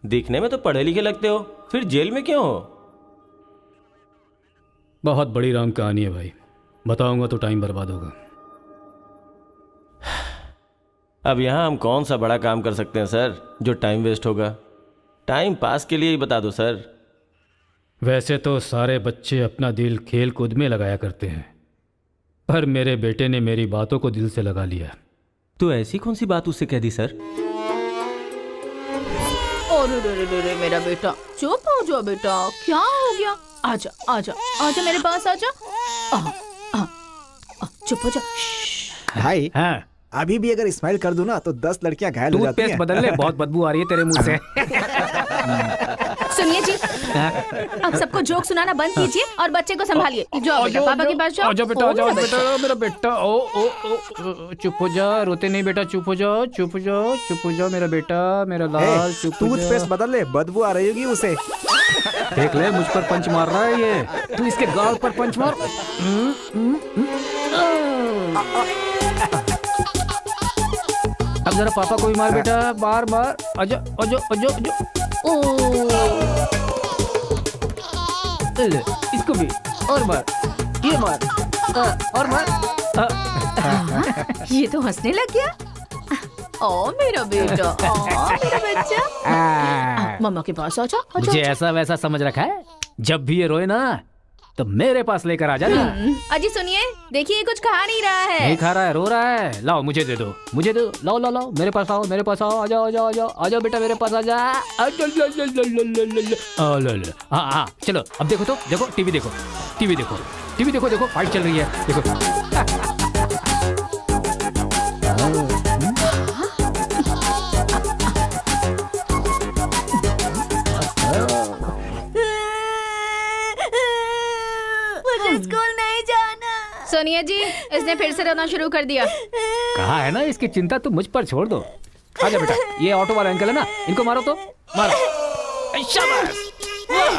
दिखने में तो पढ़े लिखे लगते हो, फिर जेल में क्यों हो? बहुत बड़ी राम कहानी है भाई, बताऊंगा तो टाइम बर्बाद होगा। अब यहाँ हम कौन सा बड़ा काम कर सकते हैं सर जो टाइम वेस्ट होगा? टाइम पास के लिए ही बता दो सर। वैसे तो सारे बच्चे अपना दिल खेल कूद में लगाया करते हैं, पर मेरे बेटे ने मेरी बातों को दिल से लगा लिया। तो ऐसी कौन सी बात उससे कह दी सर? अरे मेरा बेटा, चुप हो जाओ बेटा, क्या हो गया? आजा आजा आजा मेरे पास आजा। चुप हो जा। भाई हाँ, अभी भी अगर स्माइल कर दूं ना तो 10 लड़कियां घायल हो जाती टूथपेस्ट हैं। बदल ले, बहुत बदबू आ रही है तेरे मुंह से। सुनिए जी, अब सबको जोक सुनाना बंद कीजिए और बच्चे को संभालिए। जाओ बेटा, पापा के पास जाओ। आजा बेटा, ओ, आजा मेरा बेटा, मेरा बेटा। ओ ओ ओ, चुप हो जा, रोते नहीं बेटा, चुप हो जाओ, चुप हो जाओ, चुप हो जाओ मेरा बेटा, मेरा लाल, चुप हो टूथपेस्ट जा। बदल ले, बदबू आ रही होगी उसे। देख ले, मुझ पर पंच मार रहा है ये, तू इसके गाल पर पंच मार। अब जरा पापा को भी मार बेटा, बार बार। आजा आजा आजा आजा। ले, इसको भी और मार, ये मार, और मार। ये तो हंसने लग गया। ओ मेरा बेटा, ओ मेरा बच्चा, मम्मा के पास आजा। मुझे ऐसा वैसा समझ रखा है? जब भी ये रोए ना तो मेरे पास लेकर आ जाना। अजी सुनिए, देखिए कुछ खा नहीं रहा है। नहीं खा रहा है, रो रहा है। लाओ मुझे दे दो, मुझे दो, लाओ लाओ लाओ, मेरे पास आओ, मेरे पास आओ, आ जाओ आ जाओ आ जाओ आ जाओ बेटा, मेरे पास आ जा। हाँ हाँ, चलो अब देखो, तो देखो टीवी देखो, टीवी देखो, टीवी देखो, देखो फाइट चल रही है, देखो। मुझे स्कूल नहीं जाना। सोनिया जी, इसने फिर से रोना शुरू कर दिया। कहा है ना, इसकी चिंता तुम मुझ पर छोड़ दो। आजा बेटा, ये ऑटो वाला अंकल है ना, इनको मारो तो मारो। शाबाश, वाह,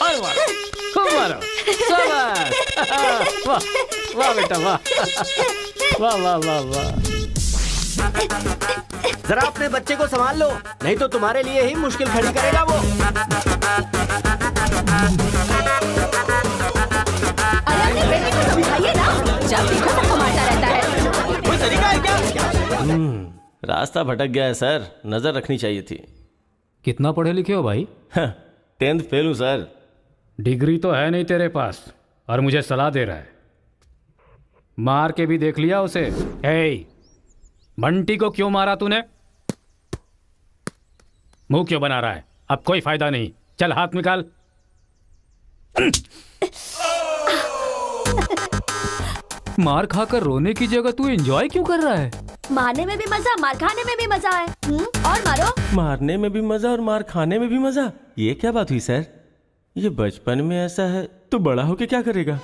और मारो, खूब मारो, शाबाश। वाह वाह बेटा, वाह वाह वाह वाह वाह। जरा अपने बच्चे को संभाल लो, नहीं तो तुम्हारे लिए ही मुश्किल खड़ी करेगा वो। अरे अपने बेटे को समझाइए ना, जब देखो सबको मारता रहता है। कोई तरीका है क्या? रास्ता भटक गया है सर, नजर रखनी चाहिए थी। कितना पढ़े लिखे हो भाई? 10th फेल हूँ सर। डिग्री तो है नहीं तेरे पास और मुझे सलाह दे रहा है। मार के भी देख लिया उसे। ए, बंटी को क्यों मारा तूने? मुंह क्यों बना रहा है? अब कोई फायदा नहीं, चल हाथ निकाल। मार खाकर रोने की जगह तू एंजॉय क्यों कर रहा है? मारने में भी मजा, मार खाने में भी मजा है। और मारो। मारने में भी मजा और मार खाने में भी मजा, ये क्या बात हुई सर? ये बचपन में ऐसा है तो बड़ा होके क्या करेगा?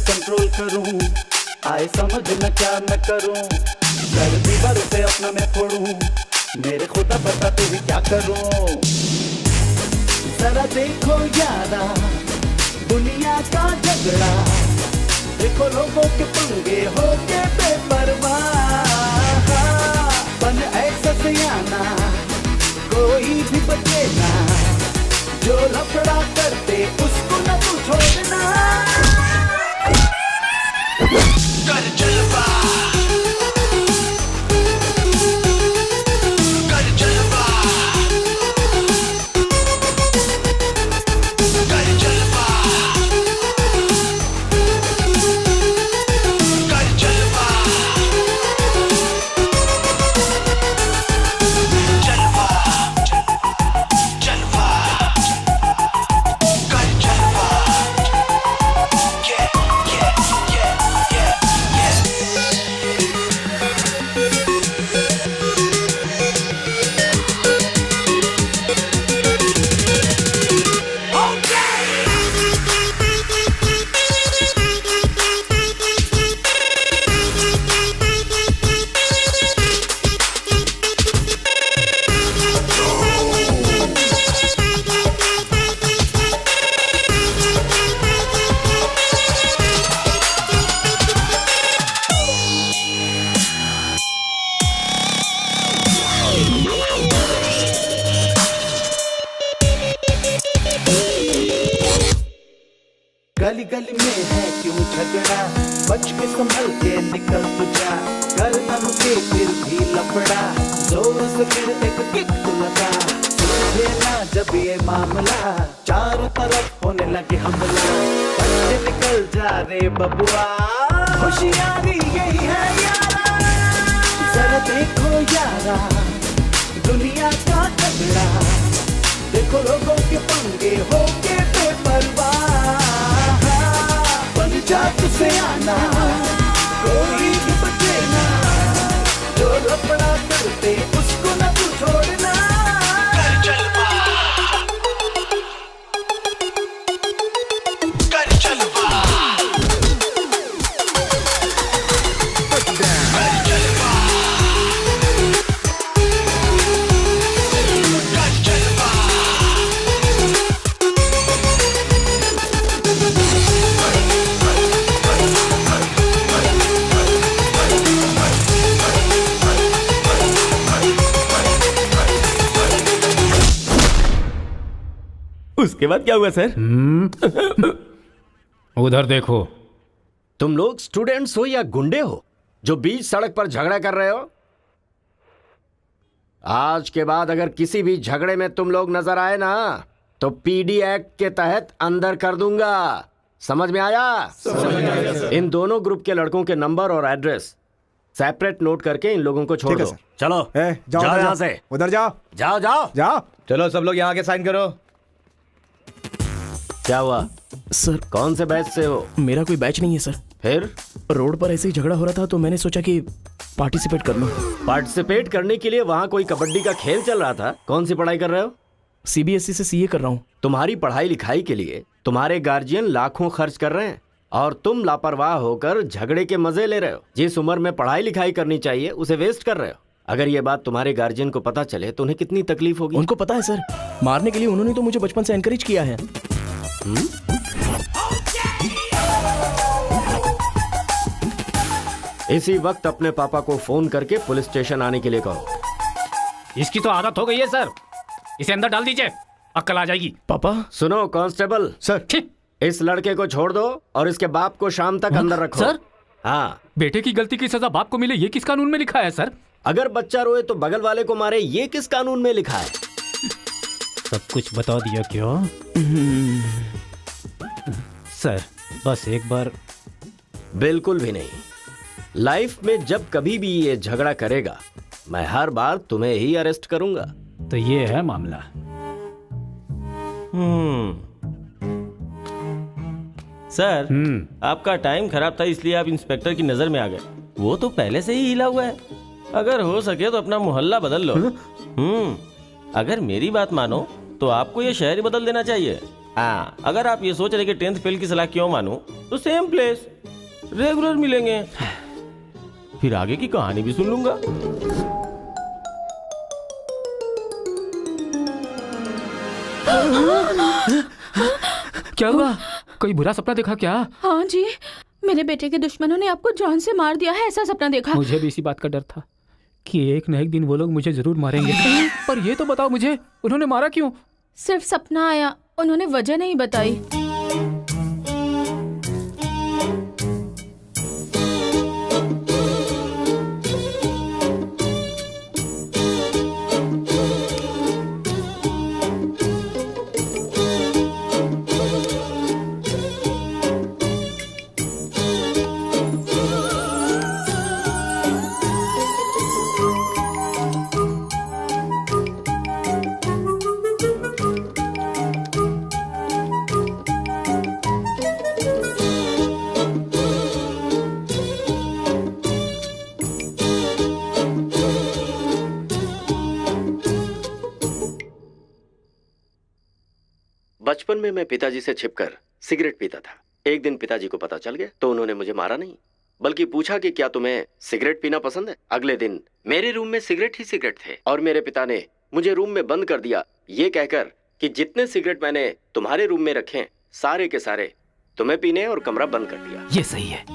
कंट्रोल करूं, आए समझ न क्या मैं करूं, कर दीवारों से अपना मैं फोड़ूं, मेरे खुदा बताते भी क्या करूं। जरा देखो यारा, दुनिया का झगड़ा, देखो लोगों के पंगे हो के बेपरवाह, बन ऐसा सियाना कोई भी बचे ना, जो लफड़ा करते उसको न तू छोड़ना। कर जलवा, कर जलवा, कर जलवा, कर जलवा, जलवा, जलवा, कर जलवा, गली गली में है क्यों झगड़ा, बच के संभल के निकल तू जा, करना रुके फिर भी लफड़ा, जोर से फिर एक किक तो लगा, सुलझे ना जब ये मामला, चारों तरफ होने लगे हमला, बच के निकल जा रे बबुआ, होशियारी यही है यारा, जरा देखो यारा दुनिया का झगड़ा, देखो लोगों के पंगे होके बेपरवाह, बन जा तुझसे आना कोई भी बचे ना, जो लफड़ा करते उसको ना तू छोड़ना, कर चल कर चल उसके बाद क्या हुआ सर? उधर देखो। तुम लोग स्टूडेंट्स हो या गुंडे हो जो बीच सड़क पर झगड़ा कर रहे हो? आज के बाद अगर किसी भी झगड़े में तुम लोग नजर आए ना तो पीडी एक्ट के तहत अंदर कर दूंगा। समझ में आया? इन दोनों ग्रुप के लड़कों के नंबर और एड्रेस सेपरेट नोट करके इन लोगों को छोड़ ठीक है दो। सर। चलो जाओ जाओ उधर यहाँ जाओ, से, उधर जाओ जाओ जाओ जाओ। चलो सब लोग यहाँ के साइन करो। क्या हुआ? सर कौन से बैच से हो? मेरा कोई बैच नहीं है सर। फिर रोड पर ऐसे ही झगड़ा हो रहा था तो मैंने सोचा कि पार्टिसिपेट कर लूं। पार्टिसिपेट करने के लिए वहाँ कोई कबड्डी का खेल चल रहा था। कौन सी पढ़ाई कर रहे हो? सीबीएसई से सीए कर रहा हूं। तुम्हारी पढ़ाई लिखाई के लिए तुम्हारे गार्जियन लाखों खर्च कर रहे हैं और तुम लापरवाह होकर झगड़े के मजे ले रहे हो। जिस उम्र में पढ़ाई लिखाई करनी चाहिए उसे वेस्ट कर रहे हो। अगर ये बात तुम्हारे गार्जियन को पता चले तो उन्हें कितनी तकलीफ होगी। उनको पता है सर, मारने के लिए उन्होंने तो मुझे बचपन से एनकरेज किया है। इसी वक्त अपने पापा को फोन करके पुलिस स्टेशन आने के लिए कहो। इसकी तो आदत हो गई है सर, इसे अंदर डाल दीजिए, अक्ल आ जाएगी। पापा सुनो कांस्टेबल, सर इस लड़के को छोड़ दो और इसके बाप को शाम तक अंदर रखो। सर? हाँ, बेटे की गलती की सजा बाप को मिले ये किस कानून में लिखा है सर? अगर बच्चा रोए तो बगल वाले को मारे, ये किस कानून में लिखा है? सब कुछ बता दिया क्यों? सर बस एक बार। बिल्कुल भी नहीं। लाइफ में जब कभी भी ये झगड़ा करेगा मैं हर बार तुम्हें ही अरेस्ट करूंगा। तो ये है मामला। सर आपका टाइम खराब था इसलिए आप इंस्पेक्टर की नजर में आ गए। वो तो पहले से ही हिला हुआ है। अगर हो सके तो अपना मोहल्ला बदल लो। अगर मेरी बात मानो तो आपको ये शहर ही बदल देना चाहिए। हाँ, अगर आप ये सोच रहे कि 10th फेल की सलाह क्यों मानूं, तो सेम प्लेस रेगुलर मिलेंगे, फिर आगे की कहानी भी सुन लूंगा। क्या हुआ? कोई बुरा सपना देखा क्या? हाँ जी, मेरे बेटे के दुश्मनों ने आपको जान से मार दिया है, ऐसा सपना देखा। मुझे भी इसी बात का डर था कि एक न एक दिन वो लोग मुझे जरूर मारेंगे। पर ये तो बताओ मुझे, उन्होंने मारा क्यों? सिर्फ सपना आया, उन्होंने वजह नहीं बताई। बचपन में मैं पिताजी से छिपकर सिगरेट पीता था। एक दिन पिताजी को पता चल गया तो उन्होंने मुझे मारा नहीं, बल्कि पूछा कि क्या तुम्हें सिगरेट पीना पसंद है। अगले दिन मेरे रूम में सिगरेट ही सिगरेट थे और मेरे पिता ने मुझे रूम में बंद कर दिया, ये कहकर कि जितने सिगरेट मैंने तुम्हारे रूम में रखे सारे के सारे तुम्हें पीने और कमरा बंद कर दिया। ये सही है।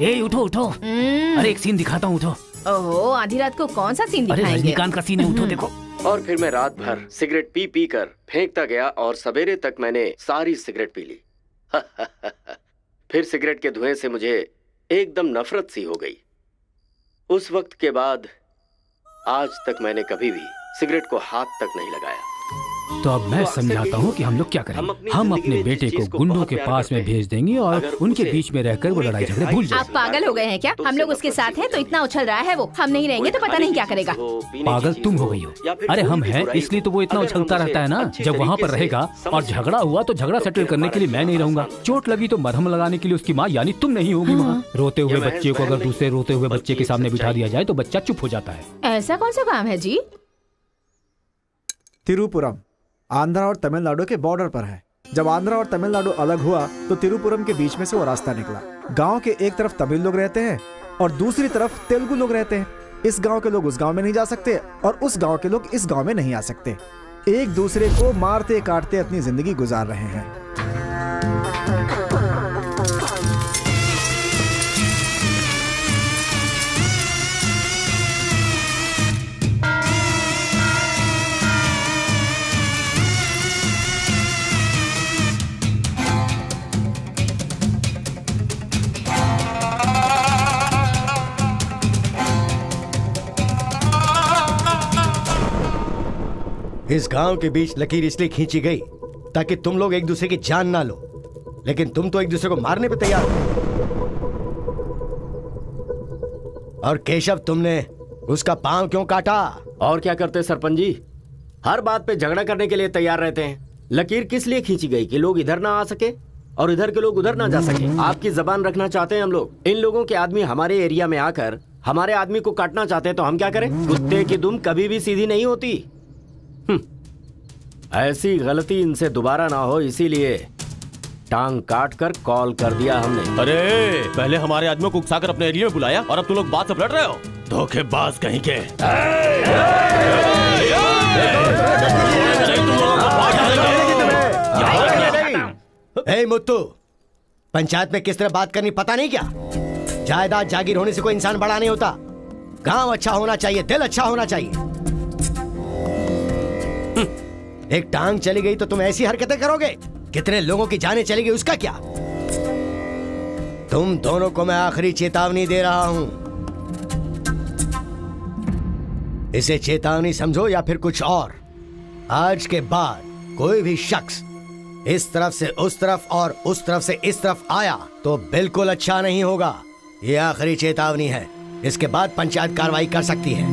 ए उठो उठो, अरे एक सीन दिखाता हूँ, उठो। ओहो, आधी रात को कौन सा सीन अरे दिखाएंगे? रजनीकांत का सीन है, उठो देखो। और फिर मैं रात भर सिगरेट पी पी कर फेंकता गया और सवेरे तक मैंने सारी सिगरेट पी ली। फिर सिगरेट के धुएं से मुझे एकदम नफरत सी हो गई। उस वक्त के बाद आज तक मैंने कभी भी सिगरेट को हाथ तक नहीं लगाया। तो अब मैं तो अक्सर समझाता यही हूँ कि हम होता लोग क्या है। करेंगे। हम अपनी हम जिंदगी अपने में बेटे जिस को चीज को गुंडों बहुत के प्यार पास करते में हैं, भेज देंगे और अगर उनके उसे बीच में रहकर वो पूरी लड़ाई तरह झगड़े से भूल आप जाएंगे। पागल हो गए हैं क्या? तो हम लोग उससे उसके नफरत साथ सी हैं तो होगी। इतना उछल रहा है वो। हम नहीं रहेंगे तो पता नहीं क्या करेगा। पागल तुम हो गई हो। अरे हम हैं इसलिए तो वो इतना उछलता रहता है ना। जब वहाँ पर रहेगा और झगड़ा हुआ तो झगड़ा सेटल करने के लिए मैं नहीं रहूंगा। चोट लगी तो मरहम लगाने के लिए उसकी माँ यानी तुम नहीं होगी वहाँ। रोते हुए बच्चे को अगर दूसरे रोते हुए बच्चे के सामने बिठा दिया जाए तो बच्चा चुप हो जाता है। ऐसा कौन सा काम है जी? तिरुपुरम आंध्रा और तमिलनाडु के बॉर्डर पर है। जब आंध्रा और तमिलनाडु अलग हुआ तो तिरुपुरम के बीच में से वो रास्ता निकला। गांव के एक तरफ तमिल लोग रहते हैं और दूसरी तरफ तेलुगु लोग रहते हैं। इस गांव के लोग उस गांव में नहीं जा सकते और उस गांव के लोग इस गांव में नहीं आ सकते। एक दूसरे को मारते काटते अपनी जिंदगी गुजार रहे हैं। इस गांव के बीच लकीर इसलिए खींची गई ताकि तुम लोग एक दूसरे की जान ना लो, लेकिन तुम तो एक दूसरे को मारने पे तैयार हो। और केशव, तुमने उसका पांव क्यों काटा? और क्या करते सरपंच जी, हर बात पे झगड़ा करने के लिए तैयार रहते हैं। लकीर किस लिए खींची गई कि लोग इधर ना आ सके और इधर के लोग उधर ना जा सके। आपकी जबान रखना चाहते हैं हम लोग। इन लोगों के आदमी हमारे एरिया में आकर हमारे आदमी को काटना चाहते हैं तो हम क्या करें? कुत्ते की दुम कभी भी सीधी नहीं होती। ऐसी गलती इनसे दोबारा ना हो इसीलिए टांग काट कर कॉल कर दिया हमने। अरे पहले हमारे आदमियों को उकसाकर अपने एरिया में बुलाया और अब तुम लोग बात से पलट रहे हो। धोखेबाज कहीं के। ए मुत्तू, पंचायत में किस तरह बात करनी पता नहीं क्या? जायदाद जागीर होने से कोई इंसान बड़ा नहीं होता। गांव अच्छा होना चाहिए, दिल अच्छा होना चाहिए। एक टांग चली गई तो तुम ऐसी हरकतें करोगे? कितने लोगों की जानें चली गई उसका क्या? तुम दोनों को मैं आखिरी चेतावनी दे रहा हूं। इसे चेतावनी समझो या फिर कुछ और। आज के बाद कोई भी शख्स इस तरफ से उस तरफ और उस तरफ से इस तरफ आया तो बिल्कुल अच्छा नहीं होगा। ये आखिरी चेतावनी है। इसके बाद पंचायत कार्रवाई कर सकती है।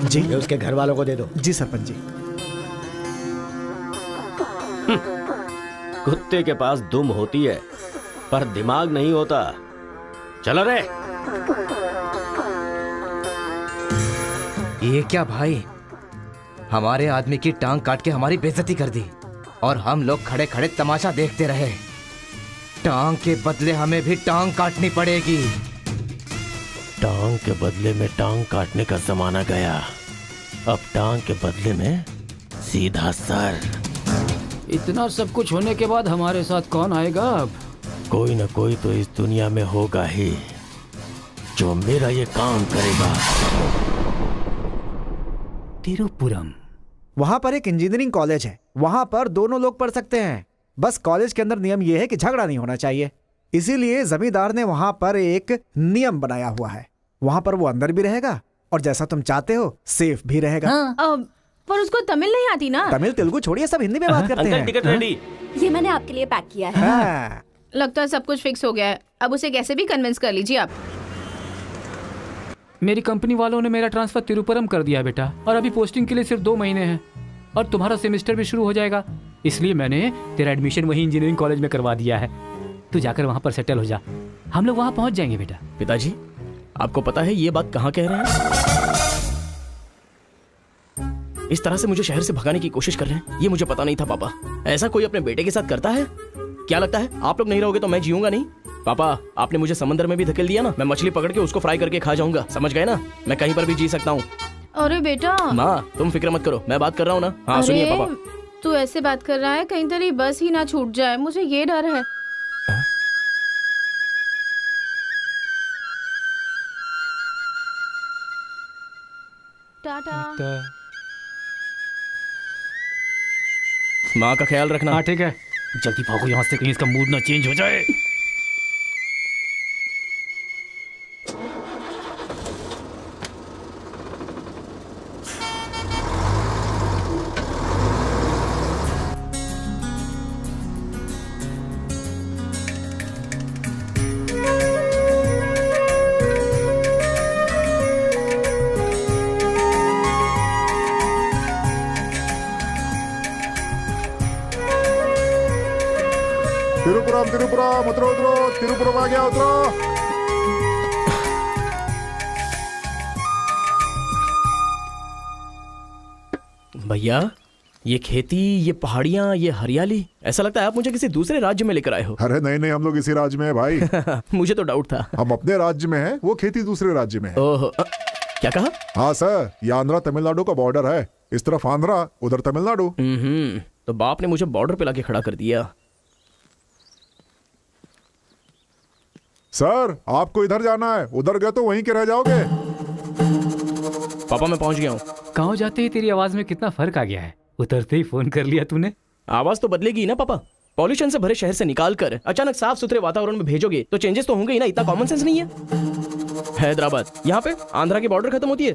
जी। ये उसके घर वालों को दे दो। जी सरपंच जी। कुत्ते के पास दुम होती है पर दिमाग नहीं होता। चलो रे। ये क्या भाई, हमारे आदमी की टांग काट के हमारी बेइज्जती कर दी और हम लोग खड़े खड़े तमाशा देखते रहे। टांग के बदले हमें भी टांग काटनी पड़ेगी। टांग के बदले में टांग काटने का जमाना गया। अब टांग के बदले में सीधा सर। इतना सब कुछ होने के बाद हमारे साथ कौन आएगा अब? कोई ना कोई तो इस दुनिया में होगा ही जो मेरा ये काम करेगा। तिरुपुरम। वहां पर एक इंजीनियरिंग कॉलेज है। वहां पर दोनों लोग पढ़ सकते हैं। बस कॉलेज के अंदर नियम यह है कि झगड़ा नहीं होना चाहिए। इसीलिए जमींदार ने वहां पर एक नियम बनाया हुआ है। वहां पर वो अंदर भी रहेगा और जैसा तुम चाहते हो सेफ भी रहेगा। पर उसको तमिल नहीं आती ना। तमिल तेलुगु छोड़िए, सब हिंदी में बात करते अंकल हैं। Ticket ready. ये मैंने आपके लिए पैक किया है। हाँ। लगता है सब कुछ फिक्स हो गया है। अब उसे कैसे भी कन्विंस कर लीजिए आप। मेरी कंपनी वालों ने मेरा ट्रांसफर तिरुपुरम कर दिया बेटा, और अभी पोस्टिंग के लिए सिर्फ 2 महीने हैं और तुम्हारा सेमेस्टर भी शुरू हो जाएगा। इसलिए मैंने तेरा एडमिशन वही इंजीनियरिंग कॉलेज में करवा दिया है। तू जाकर वहां पर सेटल हो जा। हम लोग वहां पहुंच जाएंगे बेटा। पिताजी, आपको पता है ये बात कहाँ कह रहे हैं? इस तरह से मुझे शहर से भगाने की कोशिश कर रहे हैं, ये मुझे पता नहीं था पापा। ऐसा कोई अपने बेटे के साथ करता है? क्या लगता है आप लोग नहीं रहोगे तो मैं जीऊंगा नहीं? पापा, आपने मुझे समंदर में भी धकेल दिया ना, मैं मछली पकड़ के उसको फ्राई करके खा जाऊंगा। समझ गए ना? मैं कहीं पर भी जी सकता हूँ। अरे बेटा। माँ, तुम फिक्र मत करो, मैं बात कर रहा हूँ ना। हाँ सुनिए पापा। तू ऐसे बात कर रहा है, कहीं तेरी बस ही ना छूट जाए, मुझे ये डर है। टाटा। माँ का ख्याल रखना। हाँ ठीक है, जल्दी भागो यहाँ से, कहीं इसका मूड ना चेंज हो जाए। तिरुपुरम तिरुपुरम उतरो उतरो, तिरुपुरम आ गया, उतरो। भैया, ये खेती, ये पहाड़ियाँ, ये हरियाली, ऐसा लगता है आप मुझे किसी दूसरे राज्य में लेकर आए हो। अरे नहीं नहीं, हम लोग इसी राज्य में है भाई। मुझे तो डाउट था। हम अपने राज्य में है, वो खेती दूसरे राज्य में है। ओहो, क्या कहा? हाँ सर, ये आंध्रा तमिलनाडु का बॉर्डर है। इस तरफ आंध्रा, उधर तमिलनाडु। तो बाप ने मुझे बॉर्डर पे लाके खड़ा कर दिया। सर, आपको इधर जाना है, उधर गए तो वहीं के रह जाओगे। पापा मैं पहुंच गया हूँ। गाँव जाते ही तेरी आवाज में कितना फर्क आ गया है। उतरते ही फोन कर लिया तूने। आवाज तो बदलेगी ना पापा। पॉल्यूशन से भरे शहर से निकाल कर अचानक साफ सुथरे वातावरण में भेजोगे तो चेंजेस तो होंगे ही ना। इतना कॉमन सेंस नहीं है। हैदराबाद, यहाँ पे आंध्रा की बॉर्डर खत्म होती है।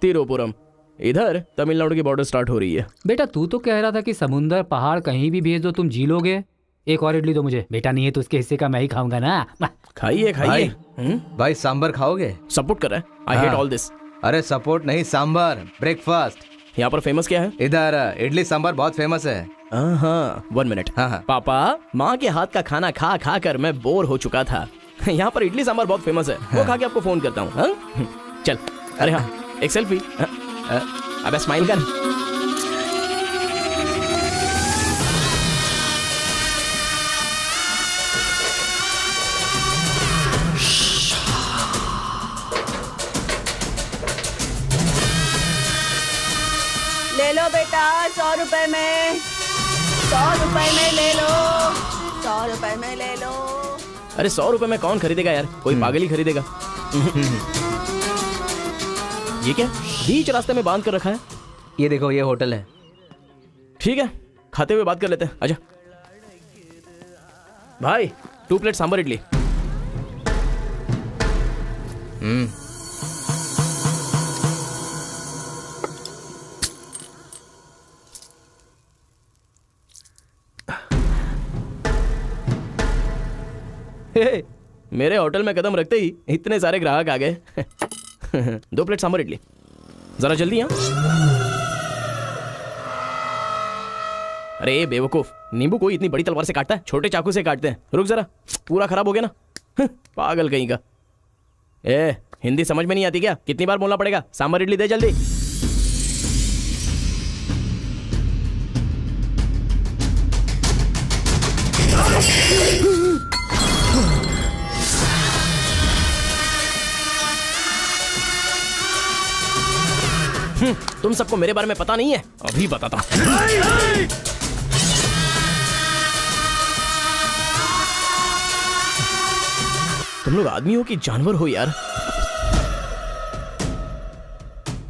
तिरुपुरम, इधर तमिलनाडु की बॉर्डर स्टार्ट हो रही है। बेटा तू तो कह रहा था कि समुंदर पहाड़ कहीं भी भेज दो तुम जी लोगे। एक और इडली दो मुझे। बेटा नहीं है तो उसके हिस्से का मैं ही खाऊंगा ना। खाइए खाइए। भाई सांबर खाओगे? सपोर्ट कर रहा है। I hate all this. अरे सपोर्ट नहीं, सांबर, ब्रेकफास्ट। यहाँ पर फेमस क्या है? इधर इडली सांबर बहुत फेमस है। हाँ, 1 मिनट। हाँ। पापा, माँ के हाथ का खाना खा खा कर मैं बोर हो चुका था। यहाँ पर इडली सांबर बहुत फेमस है। वो खा के आपको फोन करता हूँ। चल। अरे हाँ, एक सेल्फी। अबे स्माइल कर। ले लो बेटा, 100 रुपए में, 100 रुपए में ले लो, 100 रुपए में ले लो। अरे 100 रुपए में कौन खरीदेगा यार? कोई पागल ही खरीदेगा। ये क्या बीच रास्ते में बांध कर रखा है? ये देखो, ये होटल है। ठीक है, खाते हुए बात कर लेते हैं। आजा भाई, 2 प्लेट सांबर इडली। मेरे होटल में कदम रखते ही इतने सारे ग्राहक आ गए। 2 प्लेट सांबर इडली, जरा जल्दी। यहाँ अरे बेवकूफ, नींबू कोई इतनी बड़ी तलवार से काटता है? छोटे चाकू से काटते हैं। रुक जरा, पूरा खराब हो गया ना। पागल कहीं का। हिंदी समझ में नहीं आती क्या? कितनी बार बोलना पड़ेगा? सांबर इडली दे जल्दी। तुम सबको मेरे बारे में पता नहीं है? अभी बताता हूं। तुम लोग आदमी हो कि जानवर हो यार?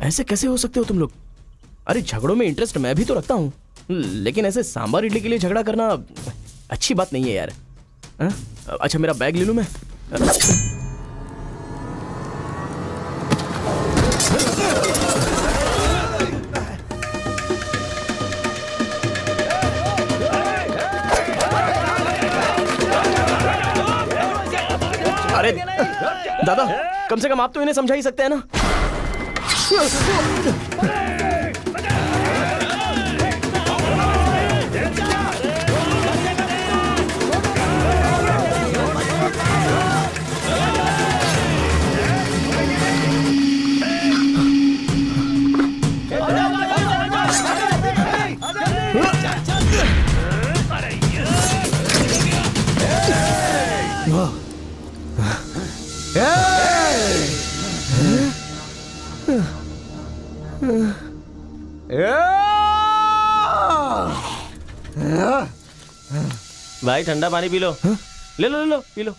ऐसे कैसे हो सकते हो तुम लोग? अरे झगड़ों में इंटरेस्ट मैं भी तो रखता हूं, लेकिन ऐसे सांबर इडली के लिए झगड़ा करना अच्छी बात नहीं है यार। अच्छा मेरा बैग ले लूं मैं? अरे दादा, कम से कम आप तो इन्हें समझा ही सकते हैं ना। भाई ठंडा पानी पी लो। ले लो ले लो, पी लो।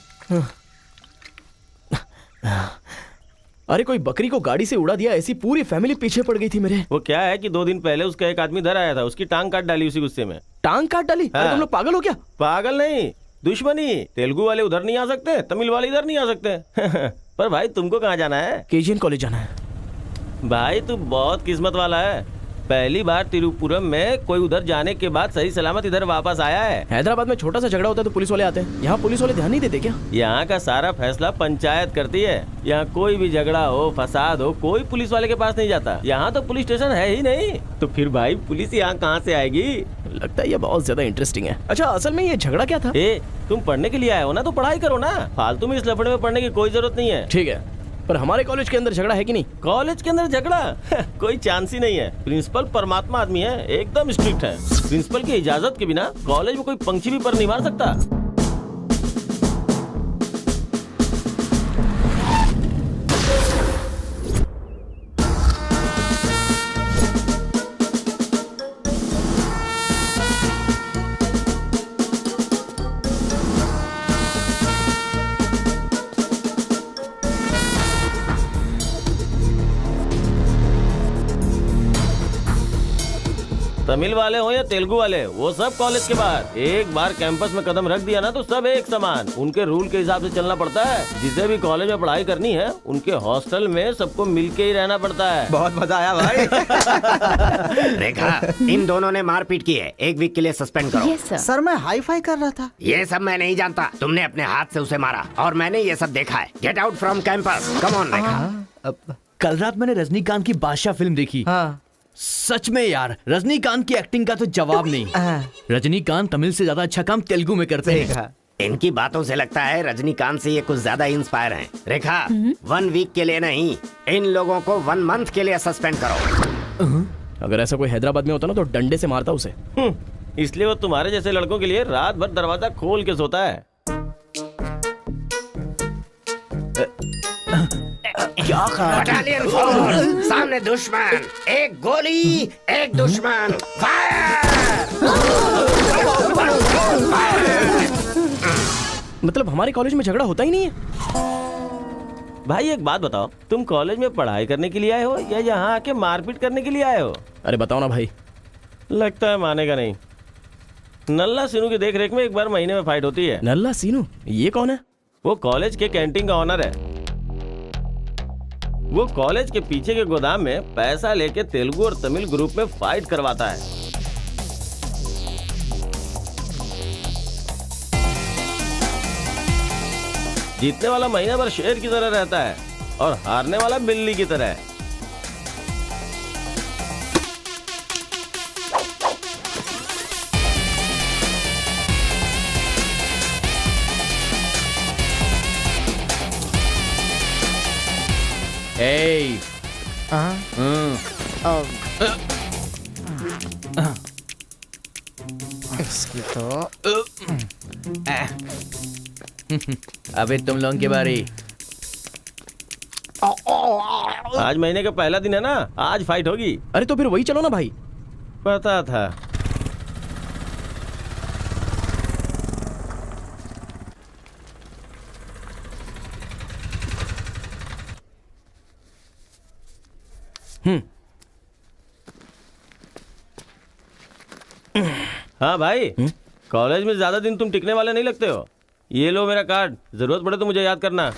अरे कोई बकरी को गाड़ी से उड़ा दिया, ऐसी पूरी फैमिली पीछे पड़ गई थी मेरे। वो क्या है कि 2 दिन पहले उसका एक आदमी इधर आया था, उसकी टांग काट डाली उसी गुस्से में। टांग काट डाली? अरे तुम लोग पागल हो क्या? पागल नहीं, दुश्मनी। तेलुगु वाले उधर नहीं आ सकते, तमिल वाले इधर नहीं आ सकते। पर भाई तुमको कहाँ जाना है? केजीएन कॉलेज जाना है। भाई तू बहुत किस्मत वाला है, पहली बार तिरुपुरम में कोई उधर जाने के बाद सही सलामत इधर वापस आया है। हैदराबाद में छोटा सा झगड़ा होता है तो पुलिस वाले आते हैं, यहाँ पुलिस वाले ध्यान नहीं देते क्या? यहाँ का सारा फैसला पंचायत करती है। यहाँ कोई भी झगड़ा हो, फसाद हो, कोई पुलिस वाले के पास नहीं जाता। यहाँ तो पुलिस स्टेशन है ही नहीं, तो फिर भाई पुलिस यहाँ कहाँ से आएगी? लगता है ये बहुत ज्यादा इंटरेस्टिंग है। अच्छा असल में ये झगड़ा क्या था? तुम पढ़ने के लिए आए हो ना, तो पढ़ाई करो ना, फालतू में इस लफड़े में पढ़ने की कोई जरूरत नहीं है। ठीक है, पर हमारे कॉलेज के अंदर झगड़ा है कि नहीं? कॉलेज के अंदर झगड़ा? कोई चांस ही नहीं है। प्रिंसिपल परमात्मा आदमी है, एकदम स्ट्रिक्ट है। प्रिंसिपल की इजाजत के बिना कॉलेज में कोई पंछी भी पर नहीं मार सकता। तमिल वाले हो या तेलुगु वाले, वो सब कॉलेज के बाहर। एक बार कैंपस में कदम रख दिया ना तो सब एक समान। उनके रूल के हिसाब से चलना पड़ता है। जिसे भी कॉलेज में पढ़ाई करनी है उनके हॉस्टल में सबको मिलके ही रहना पड़ता है। बहुत मजा आया भाई। रेखा, इन दोनों ने मारपीट की है, 1 वीक के लिए सस्पेंड करो। Yes sir. सर मैं हाई फाई कर रहा था। ये सब मैं नहीं जानता, तुमने अपने हाथ से उसे मारा और मैंने ये सब देखा है। Get out from campus, come on Rekha. कल रात मैंने रजनीकांत की बादशाह फिल्म देखी। हाँ। सच में यार, रजनीकांत की एक्टिंग का तो जवाब नहीं। रजनीकांत तमिल से ज्यादा अच्छा काम तेलुगु में करते हैं। इनकी बातों से लगता है रजनीकांत से ये कुछ ज्यादा इंस्पायर हैं। रेखा, 1 वीक के लिए नहीं, इन लोगों को 1 मंथ के लिए सस्पेंड करो। अगर ऐसा कोई हैदराबाद में होता ना तो डंडे से मारता उसे। इसलिए वो तुम्हारे जैसे लड़कों के लिए रात भर दरवाजा खोल के सोता है। क्या बटालियन फॉर्म, सामने दुश्मन, एक गोली, एक दुश्मन, फायर! मतलब हमारे कॉलेज में झगड़ा होता ही नहीं है? भाई एक बात बताओ, तुम कॉलेज में पढ़ाई करने के लिए आए हो या यहाँ आके मारपीट करने के लिए आए हो? अरे बताओ ना भाई। लगता है मानेगा नहीं। नल्ला सीनू की देख रेख में एक बार महीने में फाइट होती है। नल्ला सीनू? ये कौन है? वो कॉलेज के कैंटीन का ऑनर है। वो कॉलेज के पीछे के गोदाम में पैसा लेके तेलुगु और तमिल ग्रुप में फाइट करवाता है। जीतने वाला महीना भर शेर की तरह रहता है और हारने वाला बिल्ली की तरह। Hey. इसकी तो अबे तुम लोगों की बारी। आज महीने का पहला दिन है ना, आज फाइट होगी। अरे तो फिर वही चलो ना भाई। पता था। हाँ भाई, कॉलेज में ज्यादा दिन तुम टिकने वाले नहीं लगते हो। ये लो मेरा कार्ड, जरूरत पड़े तो मुझे याद करना।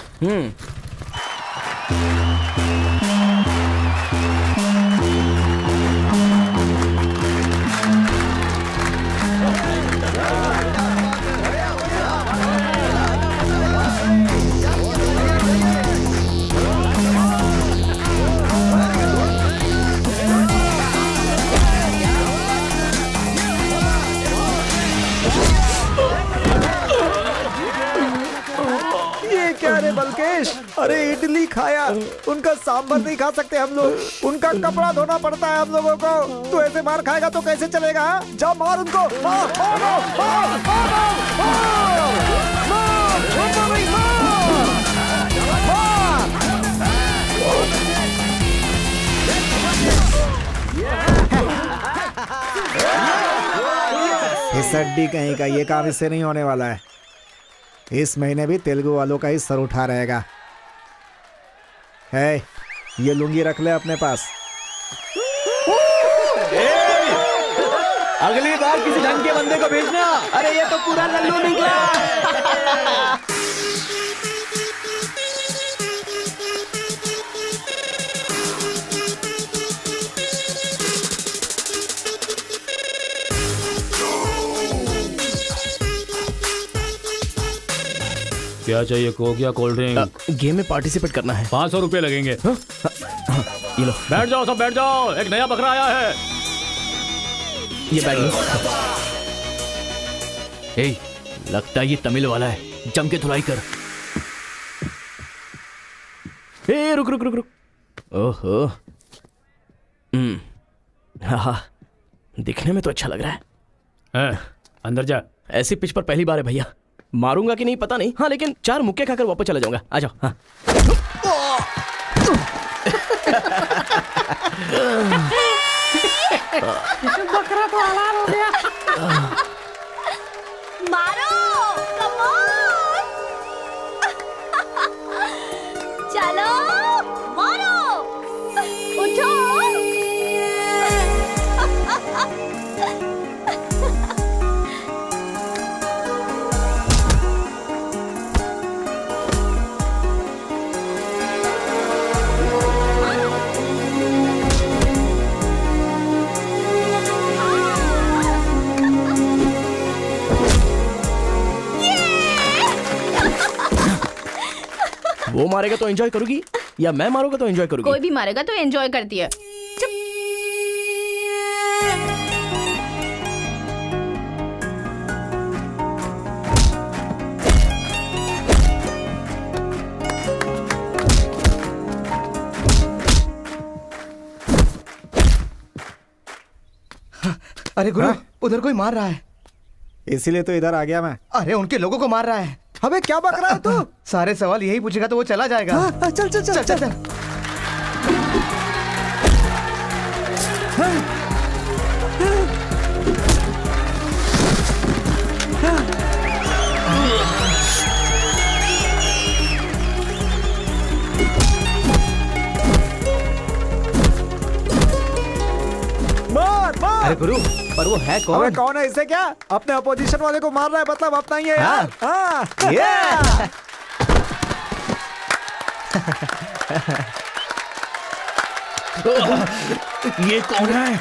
अरे बलकेश, अरे इडली खाया, उनका सांभर नहीं खा सकते हम लोग, उनका कपड़ा धोना पड़ता है हम लोगों को। तू ऐसे मार खाएगा तो कैसे चलेगा? जा मार उनको, मार, मार, मार, मार, मार, इस हड्डी कहीं का ये काम इससे नहीं होने वाला है। इस महीने भी तेलुगु वालों का ही सर उठा रहेगा। है, ये लुंगी रख ले अपने पास। अगली बार किसी ढंग के बंदे को भेजना। अरे ये तो पूरा लल्लू निकला। क्या चाहिए, कोक या कोल्ड ड्रिंक? गेम में पार्टिसिपेट करना है। 500 रुपए लगेंगे। ये लो। बैठ जाओ, सब बैठ जाओ, एक नया बकरा आया है। ये बैग लो। ए, लगता है ये तमिल वाला है, जम के धुलाई कर। ए रुक रुक रुक रुक। ओहो। हाँ, दिखने में तो अच्छा लग रहा है। अंदर जा। ऐसी पिच पर पहली बार है भैया। मारूंगा कि नहीं पता नहीं। हाँ लेकिन 4 मुक्के खाकर वापस चला जाऊंगा। आ जाओ। हाँ। बकरा तो आलार हो गया। मारो, कम ऑन। चलो, मारो, उठो। वो मारेगा तो एंजॉय करोगी या मैं मारूंगा तो एंजॉय करोगी? कोई भी मारेगा तो एंजॉय करती है। अरे गुरु, उधर कोई मार रहा है। इसीलिए तो इधर आ गया मैं। अरे उनके लोगों को मार रहा है। अबे क्या बक रहा है तू? सारे सवाल यही पूछेगा तो वो चला जाएगा। हाँ, चल चल चल चल, चल। मार मार। अरे गुरु, पर वो है कौन? अबे कौन है? इससे क्या? अपने अपोजिशन वाले को मार रहा है, मतलब अपना ही है यार। हाँ। ये कौन है?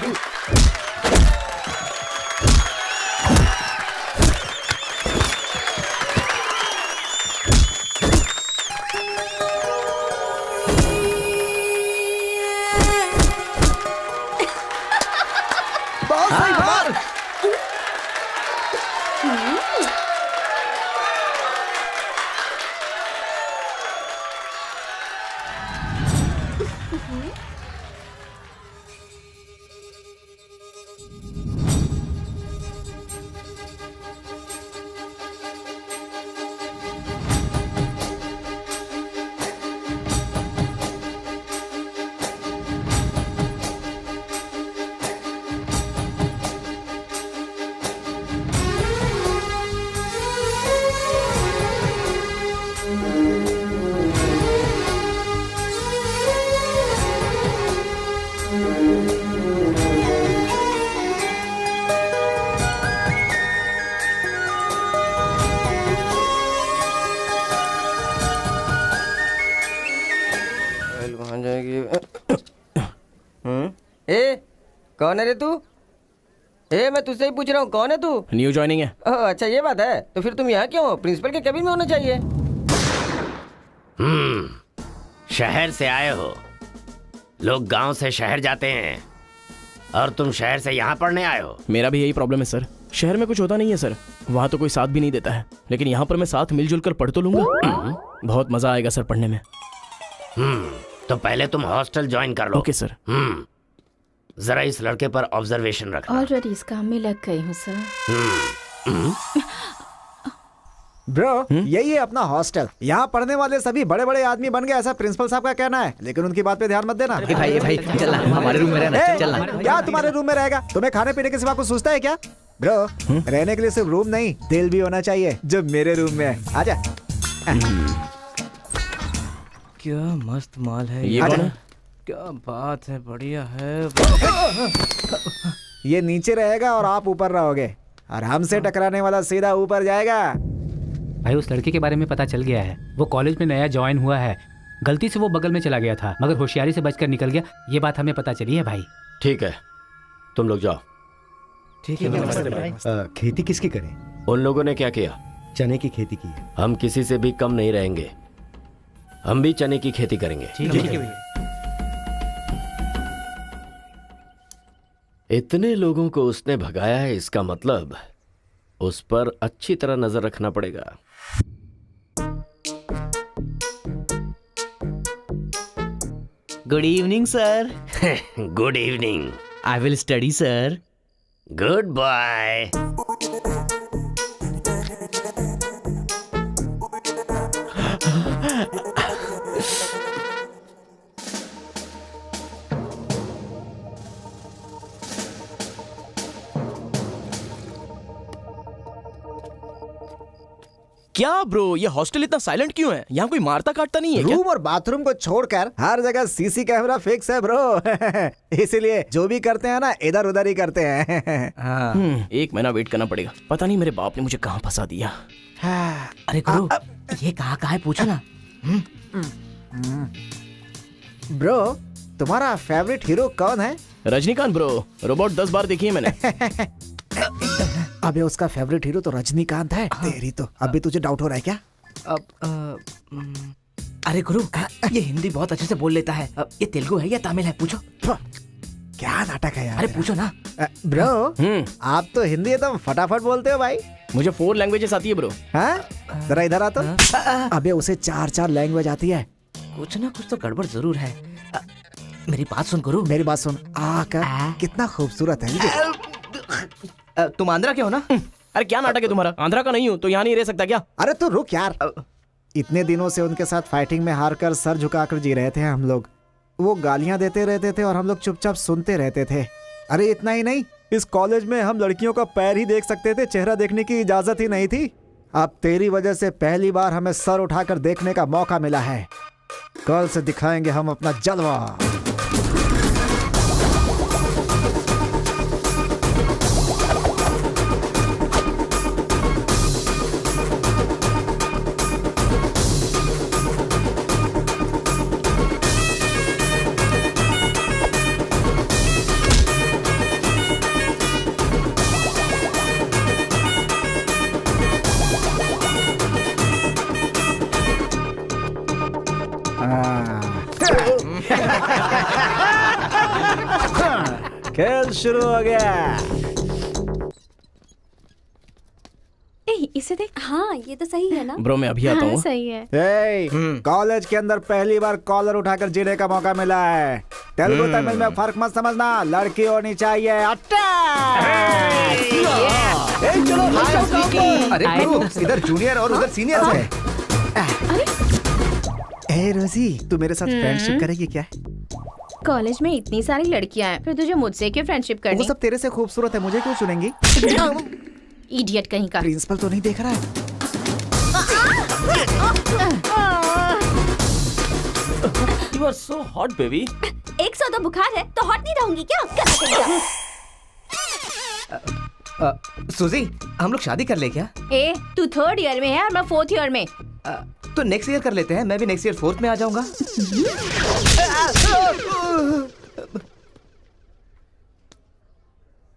ए, कौन है रे तू? ए, मैं तुझसे ही पूछ रहा हूँ, कौन है तू? न्यू ज्वाइनिंग है। ओह, अच्छा ये बात है। तो फिर तुम यहाँ क्यों हो? प्रिंसिपल के केबिन में होना चाहिए। शहर से आए हो। लोग गांव से शहर जाते हैं और तुम शहर से यहाँ पढ़ने आए हो। मेरा भी यही प्रॉब्लम है सर। शहर में कुछ होता नहीं है सर, वहाँ तो कोई साथ भी नहीं देता है। लेकिन यहाँ पर मैं साथ मिलजुल कर पढ़ तो लूंगा। बहुत मजा आएगा सर पढ़ने में। तो पहले तुम हॉस्टल ज्वाइन कर लो। Okay sir. जरा इस लड़के पर ऑब्जर्वेशन रखना। ऑलरेडी इस काम में लग गई हूँ सर। ब्रो, यही है अपना हॉस्टल। यहाँ पढ़ने वाले सभी बड़े बड़े आदमी बन गए, ऐसा प्रिंसिपल साहब का कहना है। लेकिन उनकी बात पे ध्यान मत देना। भाई चल हमारे रूम में रहना। चल क्या तुम्हारे रूम में रहेगा? तुम्हें खाने पीने के सिवा कुछ सोचता है क्या? ब्रो, रहने के लिए सिर्फ रूम नहीं, दिल भी होना चाहिए, जो मेरे रूम में है। आजा। क्या मस्त माल है ये कौन है? क्या बात है, बढ़िया है। ये नीचे रहेगा और आप ऊपर रहोगे, और हमसे टकराने वाला सीधा ऊपर जाएगा। भाई उस लड़के के बारे में पता चल गया है, वो कॉलेज में नया ज्वाइन हुआ है। गलती से वो बगल में चला गया था, मगर होशियारी से बचकर निकल गया। ये बात हमें पता चली है भाई। ठीक है, तुम लोग जाओ। ठीक है। खेती किसकी करें? उन लोगों ने क्या किया? चने की खेती की है। हम किसी से भी कम नहीं रहेंगे, हम भी चने की खेती करेंगे। ठीक है। इतने लोगों को उसने भगाया है, इसका मतलब उस पर अच्छी तरह नजर रखना पड़ेगा। Good evening sir. Good evening. I will study sir. Good bye. क्या ब्रो, ये हॉस्टल इतना साइलेंट क्यों है? यहाँ कोई मारता काटता नहीं है क्या? रूम और बाथरूम को छोड़कर हर जगह सीसी कैमरा फिक्स है ब्रो। इसीलिए जो भी करते हैं ना, इधर उधर ही करते हैं। हाँ। एक महीना वेट करना पड़ेगा। पता नहीं मेरे बाप ने मुझे कहाँ फंसा दिया। अरे गुरु, ये कहाँ है पूछो ना। ब्रो, तुम्हारा फेवरेट हीरो कौन है? रजनीकांत ब्रो, रोबोट 10 बार देखी है मैंने। अबे उसका फेवरेट हीरो तो रजनीकांत है। तेरी तो अभी तुझे डाउट हो रहा है क्या? अरे गुरु, ये हिंदी बहुत अच्छे से बोल लेता है। ये तेलुगु है या तमिल है, पूछो। क्या नाटक है यार। अरे पूछो ना। ब्रो, आप तो हिंदी एकदम फटाफट बोलते हो भाई। मुझे 4 लैंग्वेजेस आती है ब्रो। हाँ, जरा इधर आ तो। अबे उसे 4 लैंग्वेज आती है। कुछ ना कुछ तो गड़बड़ जरूर है। मेरी बात सुन गुरु। मेरी बात सुन। कितना खूबसूरत है। तुम आंध्रा के हो ना? अरे क्या नाटक है तुम्हारा? आंध्रा का नहीं हूँ तो यहाँ नहीं रह सकता क्या? अरे तू रुक यार। इतने दिनों से उनके साथ फाइटिंग में हारकर सर झुकाकर जी रहे थे हम लोग। वो गालियां देते रहते थे और हम लोग चुपचाप सुनते रहते थे। अरे इतना ही नहीं, इस कॉलेज में हम लड़कियों का पैर ही देख सकते थे, चेहरा देखने की इजाजत ही नहीं थी। अब तेरी वजह से पहली बार हमें सर उठाकर देखने का मौका मिला है। कल से दिखाएंगे हम अपना जलवा। खेल शुरू हो गया। इसे देख। हाँ, ये तो सही है ना? ब्रो मैं अभी आता हूँ। सही है। कॉलेज के अंदर पहली बार कॉलर उठाकर जीने का मौका मिला है। तेलुगु तमिल में फर्क मत समझना, लड़की होनी चाहिए। अरे गुरु, इधर जूनियर और उधर सीनियर है। ए रोजी, तू मेरे साथ फ्रेंडशिप करेगी क्या? कॉलेज में इतनी सारी लड़कियां हैं, फिर तुझे मुझसे क्यों फ्रेंडशिप करनी? वो सब तेरे से खूबसूरत है, मुझे क्यों चुनेंगी? इडियट कहीं का। प्रिंसिपल तो नहीं देख रहा है? You are so hot, baby. 100 तो बुखार है तो हॉट नहीं रहूंगी क्या? सुजी, हम लोग शादी कर ले क्या? ए, तू 3rd ईयर में है और मैं 4th ईयर में। तो नेक्स्ट ईयर कर लेते हैं। मैं भी नेक्स्ट ईयर 4th में आ जाऊंगा।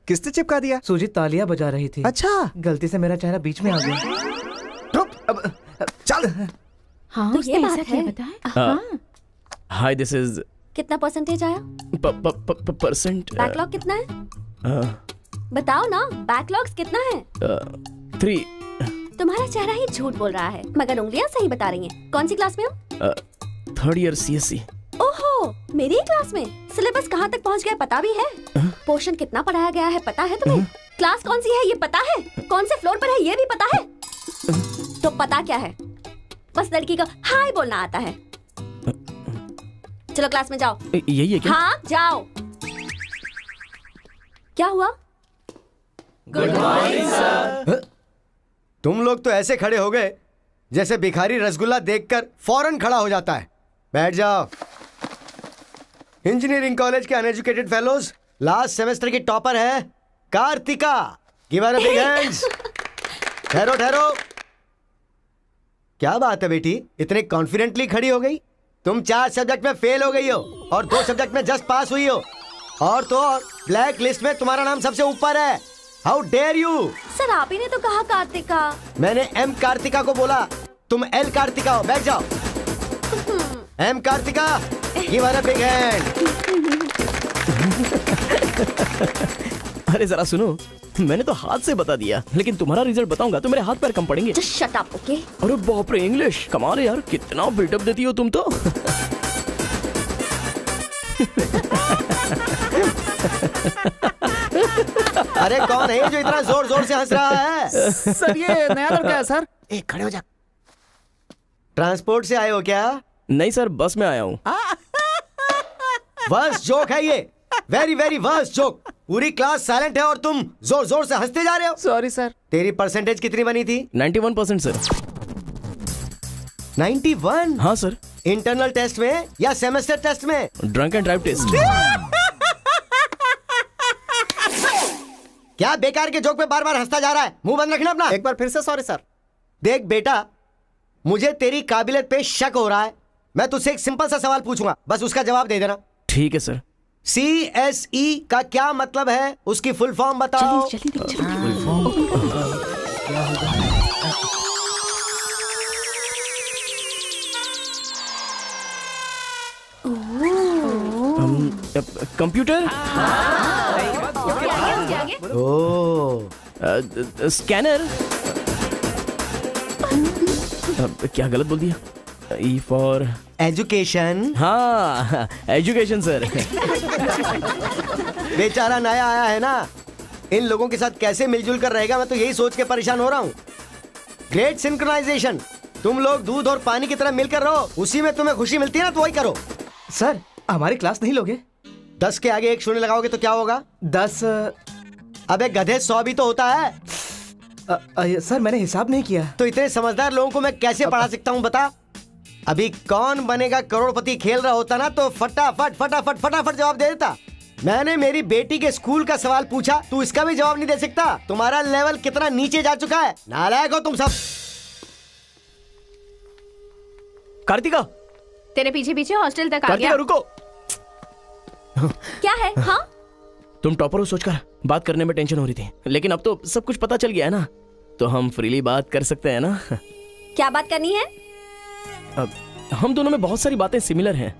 किसने चिपका दिया? सुजी तालियां बजा रही थी। अच्छा, गलती से मेरा चेहरा बीच में आ गया। चल। हाँ, तो उसने ये ऐसा बात क्या है। बताया? हाँ। हाय, दिस इज कितना परसेंटेज आया? परसेंट। बैकलॉग कितना है? बताओ ना, बैकलॉग्स कितना है? 3। तुम्हारा चेहरा ही झूठ बोल रहा है, मगर उंगलियां सही बता रही हैं। कौन सी क्लास में हो? 3rd year CSC। ओहो, मेरी ही क्लास में। सिलेबस कहाँ तक पहुँच गया पता भी है? पोर्शन कितना पढ़ाया गया है पता है तुम्हें? क्लास कौन सी है ये पता है? कौन से फ्लोर पर है ये भी पता है? तो पता क्या है? बस लड़की को हाय बोलना आता है। चलो क्लास में जाओ। यही है क्या? हाँ जाओ। क्या हुआ? Good morning sir. तुम लोग तो ऐसे खड़े हो गए जैसे भिखारी रसगुल्ला देखकर फौरन खड़ा हो जाता है। बैठ जाओ। इंजीनियरिंग कॉलेज के अनएजुकेटेड फेलोज, लास्ट सेमेस्टर की टॉपर है Karthika. Give her a big hands. ठहरो ठहरो। क्या बात है बेटी, इतने कॉन्फिडेंटली खड़ी हो गई? तुम 4 सब्जेक्ट में फेल हो गई हो और 2 सब्जेक्ट में जस्ट पास हुई हो, और तो और ब्लैक लिस्ट में तुम्हारा नाम सबसे ऊपर है। How dare you. सर आप ही ने तो कहा कार्तिका। मैंने एम कार्तिका को बोला, तुम एल कार्तिका हो। बैठ जाओ। M Karthika, give her a big hand. अरे जरा सुनो, मैंने तो हाथ से बता दिया, लेकिन तुम्हारा रिजल्ट बताऊंगा तो मेरे हाथ पैर कम पड़ेंगे। Just shut up, okay? अरे बाप रे, इंग्लिश कमाल है यार, कितना बिल्डअप देती हो तुम तो। अरे कौन है जो इतना जोर जोर से हंस रहा है? सर ये नया लड़का है सर। एक खड़े हो जा। ट्रांसपोर्ट से आए हो क्या? नहीं सर, बस में आया हूँ। वर्स्ट जोक है ये, वेरी वेरी वर्स्ट जोक। पूरी क्लास साइलेंट है और तुम जोर जोर से हंसते जा रहे हो। Sorry sir. तेरी परसेंटेज कितनी बनी थी? 91% सर। 91? हाँ सर। इंटरनल टेस्ट में या सेमेस्टर टेस्ट में? Drunk and drive test. क्या बेकार के जोक पे बार बार हंसता जा रहा है? मुंह बंद रखना अपना। एक बार फिर से सॉरी सर। देख बेटा, मुझे तेरी काबिलियत पे शक हो रहा है। मैं तुझसे एक सिंपल सा सवाल पूछूंगा, बस उसका जवाब दे देना। ठीक है सर। CSE का क्या मतलब है? उसकी फुल फॉर्म बताओ। Computer, scanner. क्या गलत बोल दिया? E for education. हाँ, एजुकेशन सर। बेचारा नया आया है ना, इन लोगों के साथ कैसे मिलजुल कर रहेगा, मैं तो यही सोच के परेशान हो रहा हूँ। Great synchronisation. तुम लोग दूध और पानी की तरह मिलकर रहो, उसी में तुम्हें खुशी मिलती है ना, तो वही करो। सर हमारी क्लास नहीं लोगे? 10 के आगे 1 शून्य लगाओगे तो क्या होगा? 10। अबे गधे 100 भी तो होता है। सर मैंने हिसाब नहीं किया। तो इतने समझदार लोगों को मैं कैसे पढ़ा सकता हूँ बता? अभी कौन बनेगा करोड़पति खेल रहा होता ना, तो फटाफट फटाफट फटाफट जवाब दे देता। मैंने मेरी बेटी के स्कूल का सवाल पूछा, तू इसका भी जवाब नहीं दे सकता। तुम्हारा लेवल कितना नीचे जा चुका है। नालायक हो तुम सब। कार्तिका, तेरे पीछे पीछे हॉस्टल तक आ कार्तिका गया। रुको। क्या है? हाँ तुम टॉपर हो सोचकर बात करने में टेंशन हो रही थी, लेकिन अब तो सब कुछ पता चल गया है ना, तो हम फ्रीली बात कर सकते हैं ना। क्या बात करनी है? हम दोनों में बहुत सारी बातें सिमिलर हैं।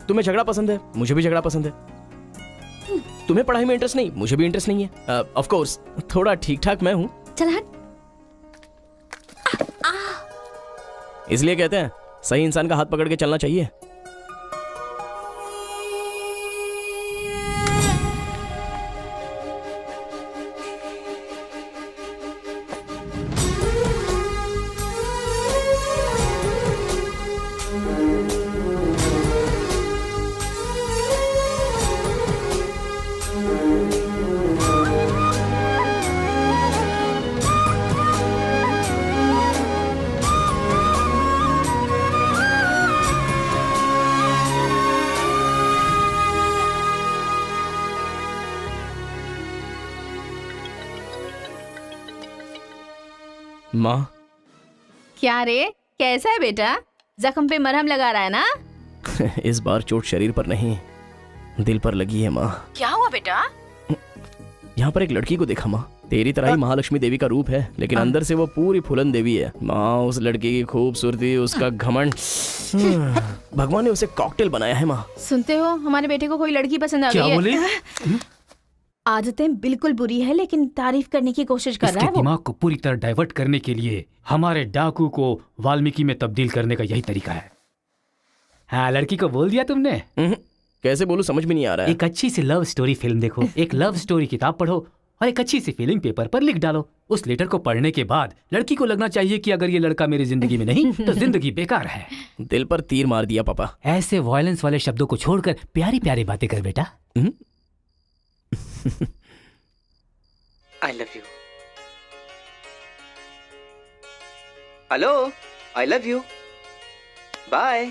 तुम्हें झगड़ा पसंद है, मुझे भी झगड़ा पसंद है। तुम्हें पढ़ाई में इंटरेस्ट नहीं, मुझे भी इंटरेस्ट नहीं है। ऑफ कोर्स थोड़ा ठीक ठाक मैं हूँ, चल हट। इसलिए कहते हैं सही इंसान का हाथ पकड़ के चलना चाहिए। माँ, क्या रे, कैसा है बेटा? जख्म पे मरहम लगा रहा है ना? इस बार चोट शरीर पर नहीं दिल पर लगी है माँ। क्या हुआ बेटा? यहाँ पर एक लड़की को देखा माँ, तेरी तरह ही महालक्ष्मी देवी का रूप है, लेकिन अंदर से वो पूरी फूलन देवी है। माँ उस लड़की की खूबसूरती, उसका घमंड, भगवान ने उसे कॉकटेल बनाया है माँ। सुनते हो, हमारे बेटे को कोई लड़की पसंद आ गई है। क्या बोली? आदतें बिल्कुल बुरी है, लेकिन तारीफ करने की कोशिश कर रहा है वो। दिमाग को पूरी तरह डाइवर्ट करने के लिए हमारे डाकू को वाल्मीकि में तब्दील करने का यही तरीका है। हाँ, लड़की को बोल दिया तुमने? कैसे बोलूं, समझ में नहीं आ रहा है। एक अच्छी सी लव स्टोरी फिल्म देखो, एक लव स्टोरी किताब पढ़ो और एक अच्छी सी फीलिंग पेपर पर लिख डालो। उस लेटर को पढ़ने के बाद लड़की को लगना चाहिए कि अगर ये लड़का मेरी जिंदगी में नहीं तो जिंदगी बेकार है। दिल पर तीर मार दिया पापा। ऐसे वायलेंस वाले शब्दों को छोड़कर प्यारी प्यारी बातें कर बेटा। I love you. Hello, I love you. Bye.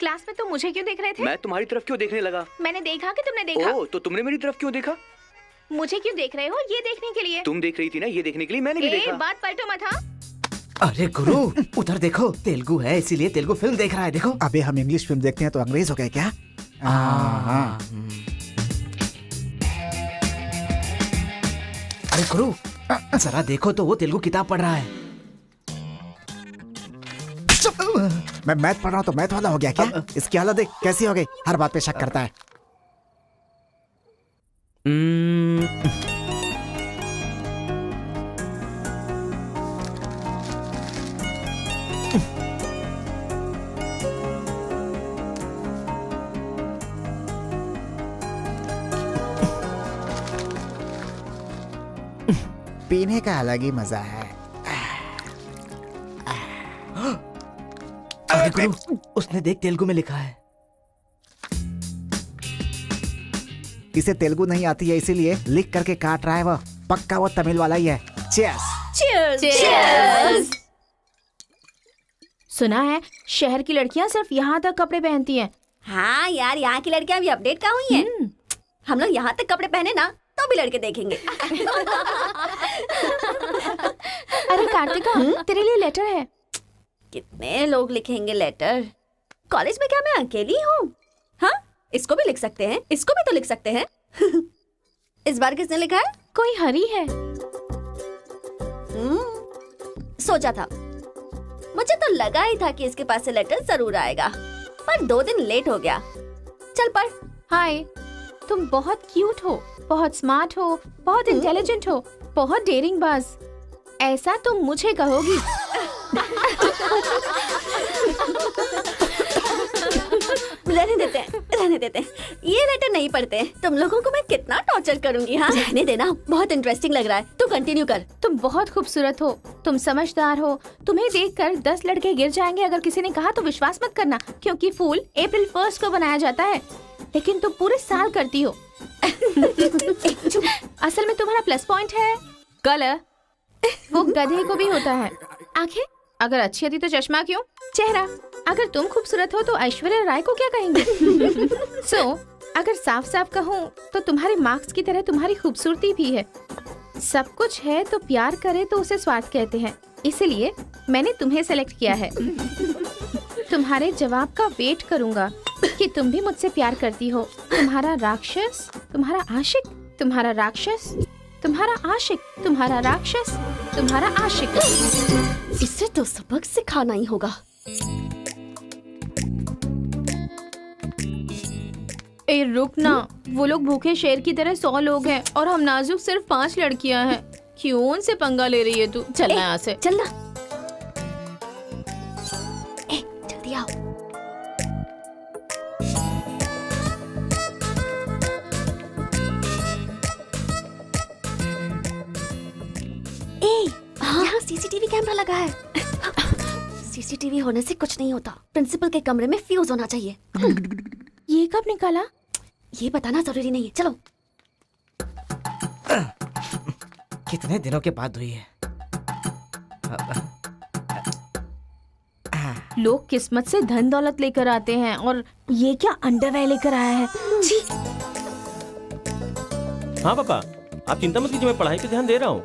Class में तुम मुझे क्यों देख रहे थे? मैं तुम्हारी तरफ क्यों देखने लगा? मैंने देखा कि तुमने देखा। ओह, तो तुमने मेरी तरफ क्यों देखा? मुझे क्यों देख रहे हो? ये देखने के लिए। तुम देख रही थी ना, ये देखने के लिए मैंने भी देखा। बात पलटो मत। हाँ, अरे गुरु, उधर देखो, तेलुगु है इसीलिए तेलुगु फिल्म देख रहा है। देखो। अबे हम इंग्लिश फिल्म देखते हैं तो अंग्रेज हो गए क्या? हाँ। अरे गुरु, जरा देखो तो वो तेलुगु किताब पढ़ रहा है। मैं मैथ पढ़ रहा हूँ तो मैथ वाला हो गया क्या? इसकी हालत देख कैसी हो गई, हर बात पे शक करता है। पीने का अलग ही मजा है। अरे गुरु, उसने देख तेलुगु में लिखा है। इसे तेलुगु नहीं आती है इसीलिए लिख करके काट रहा है वो। पक्का वो तमिल वाला ही है। चीयर्स। चीयर्स। सुना है शहर की लड़कियां सिर्फ यहाँ तक कपड़े पहनती हैं। हाँ यार, यहाँ की लड़कियां भी अपडेट कहाँ हुई हैं? हम लोग यहाँ तक कपड़े पहने ना तो भी लड़के देखेंगे। अरे कार्तिका, तेरे लिए लेटर है। कितने लोग लिखेंगे लेटर? कॉलेज में क्या मैं अकेली हूँ? हाँ, इसको भी लिख सकते हैं, इसको भी तो लिख सकते हैं। इस बार किसने लिखा है? कोई हरी है। सोचा था, मुझे तो लगा ही था कि इसके पास से लेटर जरूर आएगा, पर 2 दिन लेट हो गया। चल पढ़। हाय, तुम बहुत क्यूट हो, बहुत स्मार्ट हो, बहुत इंटेलिजेंट हो, बहुत डेयरिंग बाज। ऐसा तुम मुझे कहोगी? रहने देते हैं। ये लेटर नहीं पढ़ते। तुम लोगों को मैं कितना टॉर्चर करूंगी। हाँ, रहने देना, बहुत इंटरेस्टिंग लग रहा है। तू कंटिन्यू कर। तुम बहुत खूबसूरत हो, तुम समझदार हो। तुम्हें देखकर 10 लड़के गिर जाएंगे अगर किसी ने कहा तो विश्वास मत करना, क्योंकि फूल अप्रैल 1 को बनाया जाता है, लेकिन तुम पूरे साल करती हो। असल में तुम्हारा प्लस पॉइंट है कलर। वो गधे को भी होता है। आंखें अगर अच्छी होती तो चश्मा क्यों? चेहरा अगर तुम खूबसूरत हो तो ऐश्वर्या राय को क्या कहेंगे? अगर साफ साफ कहूँ तो तुम्हारे मार्क्स की तरह तुम्हारी खूबसूरती भी है। सब कुछ है तो प्यार करे तो उसे स्वार्थ कहते हैं, इसलिए मैंने तुम्हें सेलेक्ट किया है। तुम्हारे जवाब का वेट करूंगा कि तुम भी मुझसे प्यार करती हो। तुम्हारा राक्षस, तुम्हारा आशिक, तुम्हारा राक्षस, तुम्हारा आशिक, तुम्हारा राक्षस, तुम्हारा आशिक। इसे तो सबक सिखाना ही होगा। ए रुक ना, वो लोग भूखे शेर की तरह 100 लोग हैं और हम नाजुक सिर्फ 5 लड़कियां हैं। क्यों उनसे पंगा ले रही है तू? चलना यहाँ से। चलना। जल्दी आओ। यहाँ सीसीटीवी कैमरा लगा है। सीसीटीवी होने से कुछ नहीं होता। प्रिंसिपल के कमरे में फ्यूज होना चाहिए। ये कब निकाला? ये बताना जरूरी नहीं है। चलो। कितने दिनों के बाद हुई है। लोग किस्मत से धन दौलत लेकर आते हैं और ये क्या अंडरवेयर लेकर आया है। जी। हाँ पापा, आप चिंता मत कीजिए, मैं पढ़ाई पे ध्यान दे रहा हूँ।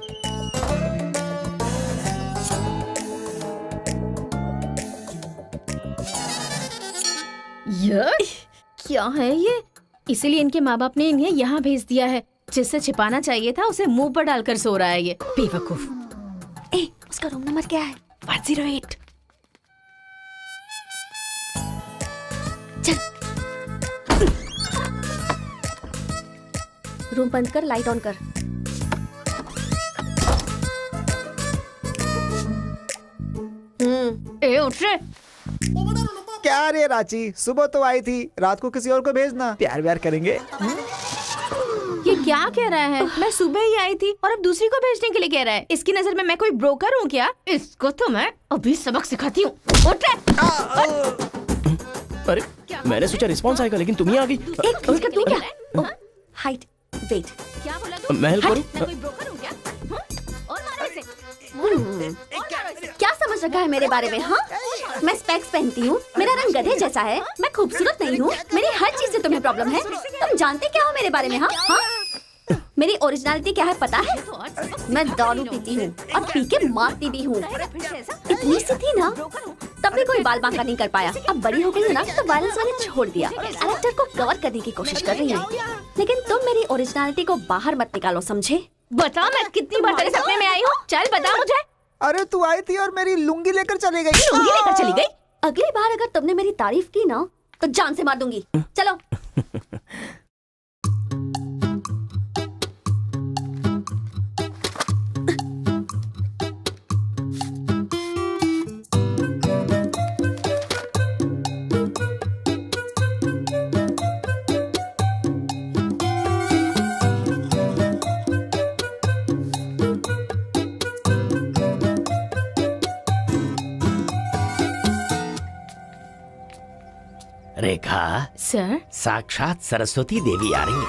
क्या है ये? इसीलिए इनके माँ बाप ने इन्हें यहाँ भेज दिया है। जिससे छिपाना चाहिए था उसे मुंह पर डालकर सो रहा है ये बेवकूफ। उसका रूम नंबर क्या है? 108। चल। रूम बंद कर, लाइट ऑन कर। उठ रे। क्या रे रांची, सुबह तो आई थी, रात को किसी और को भेजना, प्यार व्यार करेंगे। ये क्या कह रहा है? मैं सुबह ही आई थी और अब दूसरी को भेजने के लिए कह रहा है। इसकी नजर में मैं कोई ब्रोकर हूँ क्या? इसको तो मैं अभी सबक सिखाती हूँ। उठ रे। अरे मैंने सोचा रिस्पॉन्स आएगा, लेकिन तुम ही आ गई। तू क्या? Height, weight. क्या बोला तू? मैं हेल्प करूँ? मैं कोई ब्रोकर हूँ क्या? और मारो इसे। क्या समझ रखा है मेरे बारे में? हाँ, मैं स्पेक्स पहनती हूँ, मेरा रंग गधे जैसा है, मैं खूबसूरत नहीं हूँ, मेरी हर चीज से तुम्हें प्रॉब्लम है। तुम जानते क्या हो मेरे बारे में? हाँ हाँ, मेरी ओरिजिनलिटी क्या है पता है? मैं दारू पीती हूँ और पी के मारती भी हूँ। इतनी सी थी ना, तब भी कोई बाल बांका नहीं कर पाया। अब बड़ी हो गई है ना, तो वायलेंस मैंने छोड़ दिया। कैरेक्टर को कवर करने की कोशिश कर रही हूँ, लेकिन तुम मेरी ओरिजिनलिटी को बाहर मत निकालो, समझे? बता मैं कितनी बार तेरे सपने में आई हूँ? चल बता मुझे। अरे तू आई थी और मेरी लुंगी लेकर चली गई। लुंगी लेकर चली गई? अगली बार अगर तुमने मेरी तारीफ की ना, तो जान से मार दूंगी। चलो। रेखा, सर, साक्षात सरस्वती देवी आ रही है।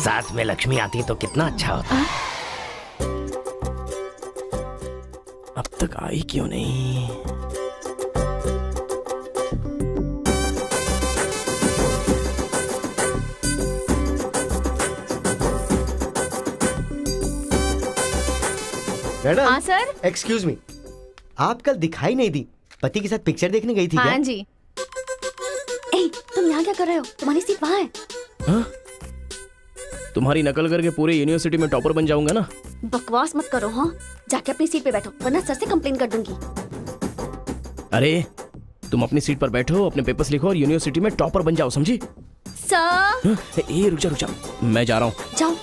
साथ में लक्ष्मी आती तो कितना अच्छा होता। अब तक आई क्यों नहीं? मैडम। हाँ सर। एक्सक्यूज मी, आप कल दिखाई नहीं दी, पति के साथ पिक्चर देखने गई थी हाँ क्या? जी। ए, तुम यहाँ क्या कर रहे हो? तुम्हारी सीट वहाँ है। हाँ? तुम्हारी नकल करके पूरे यूनिवर्सिटी में टॉपर बन जाऊंगा ना। बकवास मत करो। हाँ, जाके अपनी सीट पे बैठो, वरना सर से कंप्लेन कर दूंगी। अरे तुम अपनी सीट पर बैठो, अपने पेपर्स लिखो और यूनिवर्सिटी में टॉपर बन जाओ, समझी? सर। हाँ? ए रुक जा, मैं जा रहा हूँ। जाओ।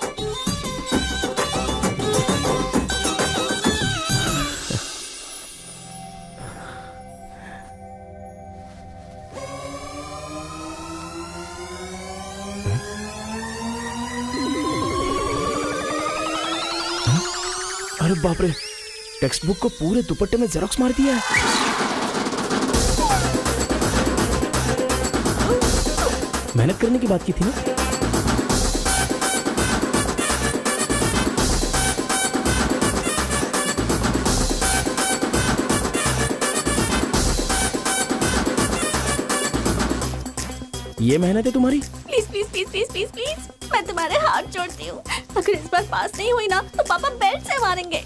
अरे बाप रे, टेक्स्ट बुक को पूरे दुपट्टे में जेरोक्स मार दिया है। मेहनत करने की बात की थी ना। ये मेहनत है तुम्हारी? Please please please please please please, मैं तुम्हारे हाथ जोड़ती हूँ। अगर इस बार पास नहीं हुई ना, तो पापा बेल्ट से मारेंगे।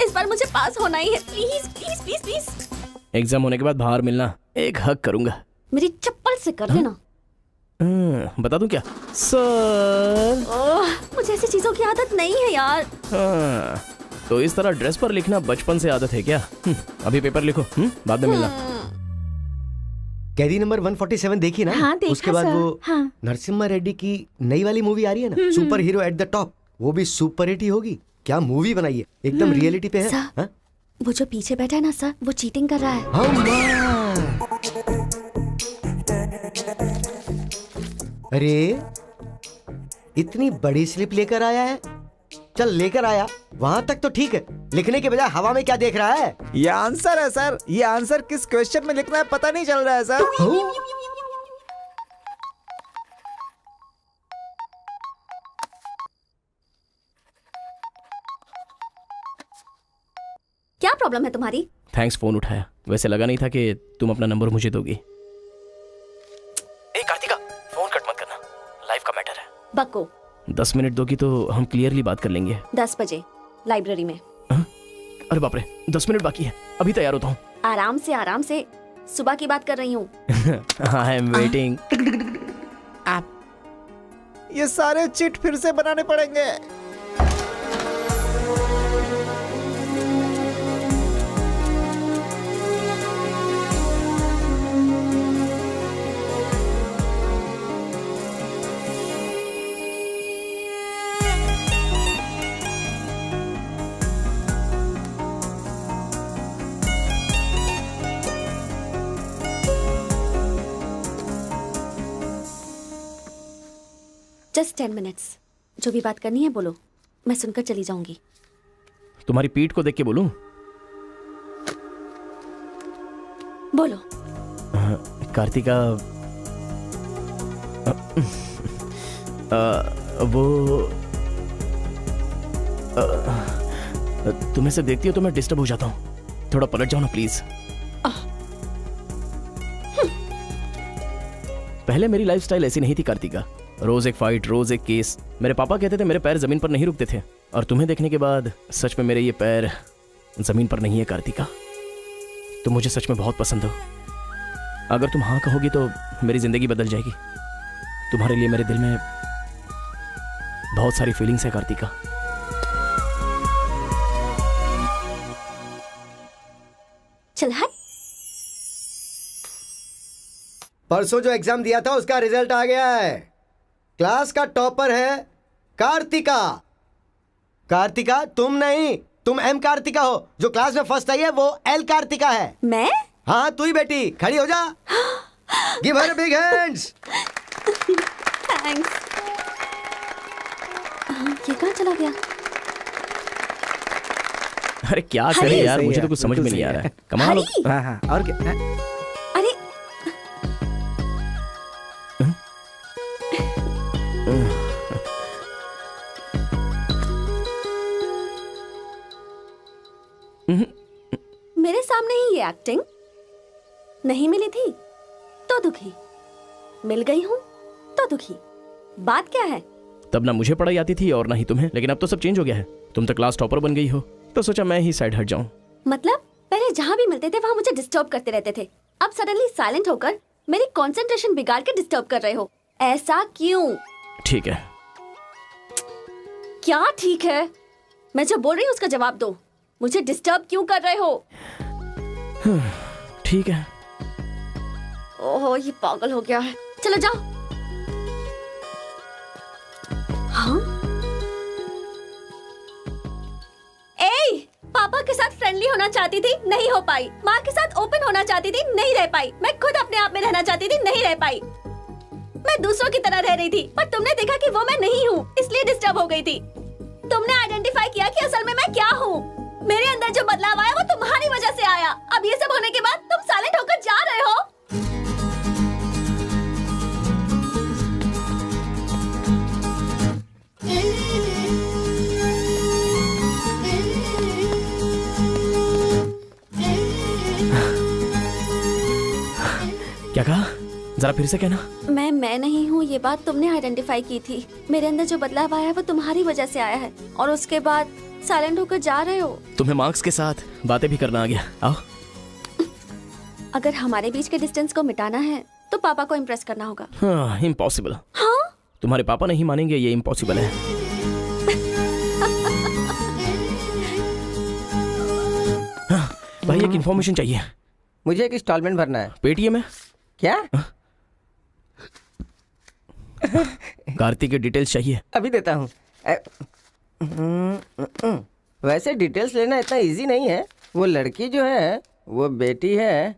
इस बार मुझे पास होना ही है। Please please please please. Exam होने के बाद बाहर मिलना, एक हक करूंगा। मेरी चप्पल से कर लेना। बता दूं क्या? सर। मुझे ऐसी चीजों की आदत नहीं है यार। तो इस तरह ड्रेस पर लिखना बचपन से आदत है क्या? अभी पेपर लिखो, बाद में मिलना। कैदी नंबर 147 देखी ना? हाँ, देखा उसके बाद सर। वो हाँ। नरसिम्हा रेड्डी की नई वाली मूवी आ रही है ना, super hero at the top, वो भी सुपर हिट ही होगी। क्या मूवी बनाई है, एकदम रियलिटी पे है। सर, वो जो पीछे बैठा है ना सर, वो चीटिंग कर रहा है। अरे इतनी बड़ी स्लिप लेकर आया है। चल लेकर आया, वहां तक तो ठीक है, लिखने के बजाय हवा में क्या देख रहा है? ये आंसर है सर। ये आंसर किस क्वेश्चन में लिखना है पता नहीं चल रहा है सर। क्या प्रॉब्लम है तुम्हारी? थैंक्स फोन उठाया, वैसे लगा नहीं था कि तुम अपना नंबर मुझे दोगी। ए कार्तिका, फोन कट मत करना, लाइफ का मैटर है। बक्को। 10 मिनट दोगी तो हम क्लियरली बात कर लेंगे। 10 बजे लाइब्रेरी में। अरे बाप रे, 10 मिनट बाकी है, अभी तैयार होता हूँ। आराम से, सुबह की बात कर रही हूँ। I am waiting. ये सारे चिट फिर से बनाने पड़ेंगे। Just 10 minutes. जो भी बात करनी है बोलो, मैं सुनकर चली जाऊंगी। तुम्हारी पीठ को देख के बोलूं? बोलो। कार्तिका, वो तुम्हें से देखती हो तो मैं डिस्टर्ब हो जाता हूँ। थोड़ा पलट जाओ ना प्लीज। पहले मेरी लाइफस्टाइल ऐसी नहीं थी कार्तिका। रोज एक फाइट, रोज एक केस। मेरे पापा कहते थे मेरे पैर जमीन पर नहीं रुकते थे, और तुम्हें देखने के बाद सच में मेरे ये पैर जमीन पर नहीं है कार्तिका। तुम मुझे सच में बहुत पसंद हो। अगर तुम हाँ कहोगी तो मेरी जिंदगी बदल जाएगी। तुम्हारे लिए मेरे दिल में बहुत सारी फीलिंग्स है कार्तिका। चल हट। परसों जो एग्जाम दिया था उसका रिजल्ट आ गया है। क्लास का टॉपर है कार्तिका। कार्तिका तुम नहीं, तुम एम कार्तिका हो। जो क्लास में फर्स्ट आई है वो एल कार्तिका है। मैं? हाँ तू ही बेटी, खड़ी हो जा। Give her big hands. Thanks. ये कहाँ चला गया? अरे क्या करे यार, मुझे तो कुछ समझ में नहीं आ रहा है। कमाल हो। हाँ हाँ, और क्या? अरे मेरे सामने ही ये एक्टिंग नहीं मिली थी तो दुखी, मिल गई हूँ तो दुखी। बात क्या है? तब ना मुझे पढ़ाई आती थी और ना ही तुम्हें, लेकिन अब तो सब चेंज हो गया है। तुम तो क्लास टॉपर बन गई हो, तो सोचा मैं ही साइड हट जाऊं। मतलब पहले जहाँ भी मिलते थे वहाँ मुझे डिस्टर्ब करते रहते थे, अब सडनली साइलेंट होकर मेरी कंसंट्रेशन बिगाड़ के डिस्टर्ब कर रहे हो। ऐसा क्यों? ठीक है। क्या ठीक है? मैं जो बोल रही हूँ उसका जवाब दो। मुझे डिस्टर्ब क्यों कर रहे हो? ठीक है। ओहो ये पागल हो गया है। चलो जाओ। हाँ? ए, पापा के साथ फ्रेंडली होना चाहती थी, नहीं हो पाई। माँ के साथ ओपन होना चाहती थी, नहीं रह पाई। मैं खुद अपने आप में रहना चाहती थी, नहीं रह पाई। मैं दूसरों की तरह रह रही थी, पर तुमने देखा कि वो मैं नहीं हूँ, इसलिए डिस्टर्ब हो गई थी। तुमने आइडेंटिफाई किया कि असल में मैं क्या हूँ। मेरे अंदर जो बदलाव आया वो तुम्हारी वजह से आया। अब ये सब होने के बाद तुम साइलेंट होकर जा रहे हो। क्या कहा? जरा फिर से कहना। मैं नहीं हूँ, ये बात तुमने आइडेंटिफाई की थी। मेरे अंदर जो बदलाव आया है वो तुम्हारी वजह से आया है, और उसके बाद साइलेंट होकर जा रहे हो। तुम्हें मार्क्स के साथ बातें भी करना आ गया। आओ। अगर हमारे बीच के डिस्टेंस को मिटाना है तो पापा को इम्प्रेस करना होगा। हाँ, इम्पॉसिबल। हाँ? तुम्हारे पापा नहीं मानेंगे, ये इम्पॉसिबल है। हाँ, भाई एक इन्फॉर्मेशन चाहिए। मुझे एक इंस्टॉलमेंट भरना है। पेटीएम है क्या? कार्तिक की डिटेल्स चाहिए। अभी देता हूँ। वैसे डिटेल्स लेना इतना इजी नहीं है। वो लड़की जो है वो बेटी है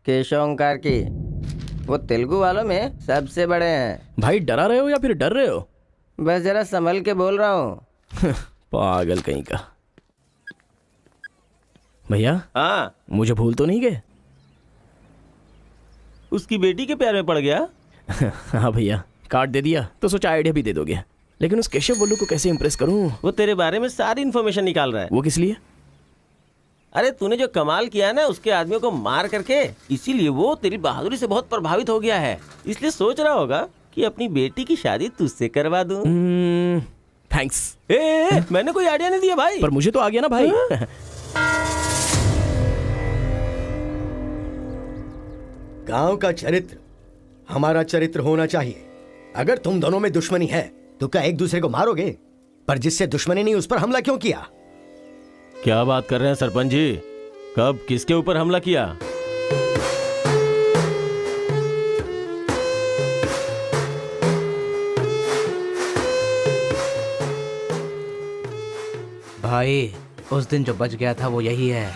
केशव ओंकार की। वो तेलुगु वालों में सबसे बड़े हैं। भाई डरा रहे हो या फिर डर रहे हो? बस जरा संभल के बोल रहा हूँ। पागल कहीं का। भैया हाँ, मुझे भूल तो नहीं गए? उसकी बेटी के प्यार में पड़ गया। हाँ भैया, कार्ड दे दिया तो सोचा आइडिया भी दे दोगे, लेकिन उस केशव बोलू को कैसे इंप्रेस करूं? वो तेरे बारे में सारी इन्फॉर्मेशन निकाल रहा है। वो किस लिए? अरे तूने जो कमाल किया ना उसके आदमियों को मार करके, इसीलिए वो तेरी बहादुरी से बहुत प्रभावित हो गया है। इसलिए सोच रहा होगा कि अपनी बेटी की शादी तुझसे करवा दूं। थैंक्स। मैंने कोई आइडिया नहीं दिया भाई। पर मुझे तो आ गया ना भाई। गांव का चरित्र हमारा चरित्र होना चाहिए। अगर तुम दोनों में दुश्मनी है तो क्या एक दूसरे को मारोगे? पर जिससे दुश्मनी नहीं उस पर हमला क्यों किया? क्या बात कर रहे हैं सरपंच जी? कब किसके ऊपर हमला किया? भाई उस दिन जो बच गया था वो यही है।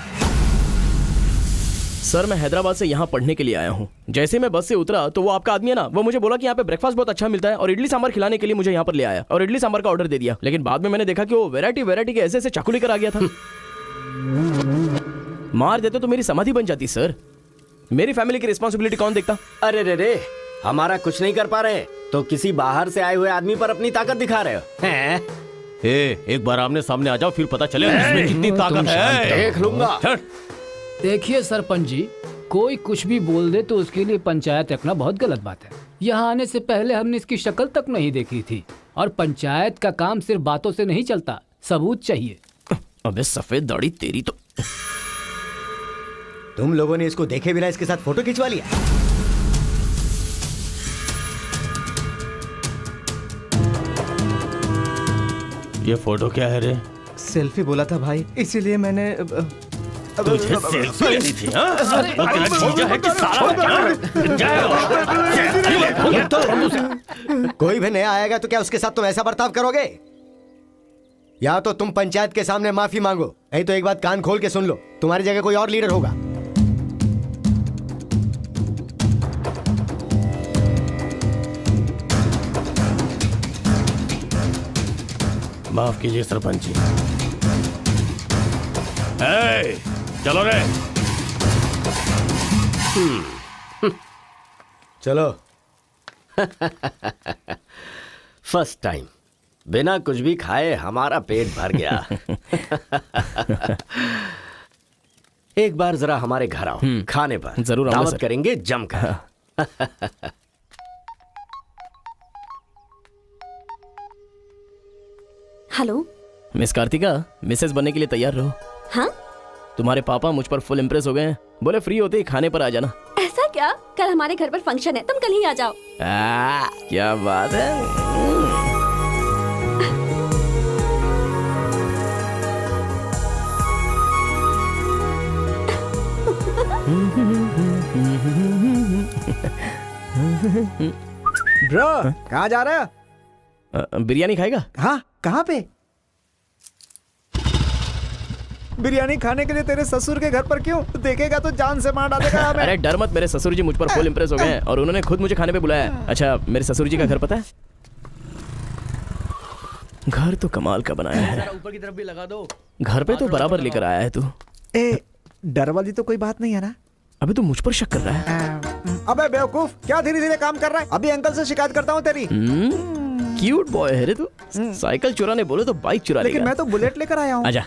सर मैं हैदराबाद से यहाँ पढ़ने के लिए आया हूँ। जैसे मैं बस से उतरा तो वो आपका आदमी है ना, वो मुझे बोला कि यहाँ पे ब्रेकफास्ट बहुत अच्छा मिलता है और इडली सांभर खिलाने के लिए मुझे यहाँ पर ले आया और इडली सांभर का ऑर्डर दे दिया। लेकिन बाद में मैंने देखा कि वो वैरायटी के ऐसे ऐसे चाकू लेकर आ गया था। मार देते तो मेरी समाधि बन जाती सर। मेरी फैमिली की रिस्पॉन्सिबिलिटी कौन देखता? अरे रे रे, हमारा कुछ नहीं कर पा रहे तो किसी बाहर से आए हुए आदमी पर अपनी ताकत दिखा रहे हो हैं? एक बार आमने सामने आ जाओ, फिर पता चले इसमें कितनी ताकत है। देख लूंगा। देखिए सरपंच जी, कोई कुछ भी बोल दे तो उसके लिए पंचायत रखना बहुत गलत बात है। यहाँ आने से पहले हमने इसकी शक्ल तक नहीं देखी थी, और पंचायत का काम सिर्फ बातों से नहीं चलता, सबूत चाहिए। अबे सफेद दाढ़ी तेरी तो। तुम लोगों ने इसको देखे बिना इसके साथ फोटो खिंचवा लिया। ये फोटो क्या है रे? सेल्फी बोला था भाई, इसीलिए मैंने तुझे सेल्फी लेनी थी, हाँ? वो तेरा जीजा है कि साला? कोई भी नया आएगा तो क्या उसके साथ तुम ऐसा बर्ताव करोगे? या तो तुम पंचायत के सामने माफी मांगो, नहीं तो एक बात कान खोल के सुन लो, तुम्हारी जगह कोई और लीडर होगा। माफ कीजिए सरपंच जी। चलो रे। चलो। फर्स्ट टाइम बिना कुछ भी खाए हमारा पेट भर गया। एक बार जरा हमारे घर आओ, खाने पर जरूर आऊंगा दावत सर। करेंगे जमकर। हेलो। मिस कार्तिका, मिसेस बनने के लिए तैयार रहो। हाँ? तुम्हारे पापा मुझ पर फुल इम्प्रेस हो गए हैं, बोले फ्री होते ही खाने पर आ जाना। ऐसा क्या? कल हमारे घर पर फंक्शन है, तुम कल ही आ जाओ। क्या बात है। ब्रो, कहाँ जा रहे हो? बिरयानी खाएगा? हाँ, कहाँ पे? बिरयानी खाने के लिए तेरे ससुर के घर पर क्यों? देखेगा तो जान से मार डालेगा हमें। अरे डर मत, मेरे ससुर जी मुझ पर फुल इम्प्रेस हो गए हैं और उन्होंने खुद मुझे खाने पे बुलाया है। अच्छा, मेरे ससुर जी का घर पता है? घर तो कमाल का बनाया है। ऊपर की तरफ भी लगा दो। घर पे तो बराबर लेकर आया है तू। डर वाली तो कोई बात नहीं है ना? अभी तू मुझ पर शक कर रहा है। अबे बेवकूफ, क्या धीरे धीरे काम कर रहा है? अभी अंकल से शिकायत करता हूँ तेरी। क्यूट बॉय है रे तू। साइकिल चुराने बोले तो बाइक चुरा लेकिन लेगा। मैं तो बुलेट लेकर आया हूँ। आजा।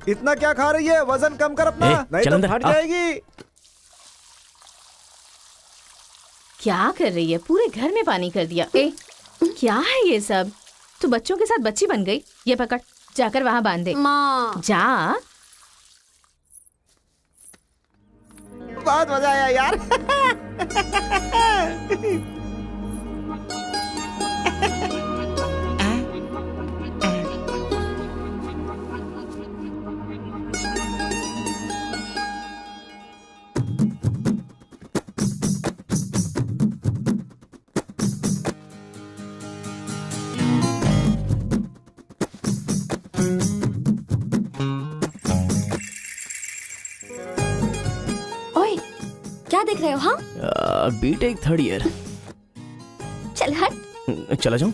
इतना क्या खा रही है? वजन कम कर अपना, नहीं चल तो अंदर, फट आ। जाएगी। क्या कर रही है? पूरे घर में पानी कर दिया। क्या है ये सब? तू बच्चों के साथ बच्ची बन गई। ये पकड़, जाकर वहाँ बांध दे। माँ। जा। बहुत मजा आया यार। ओए, क्या देख रहे हो? हाँ, बीटेक थर्ड ईयर। चल हट। चला जाऊं?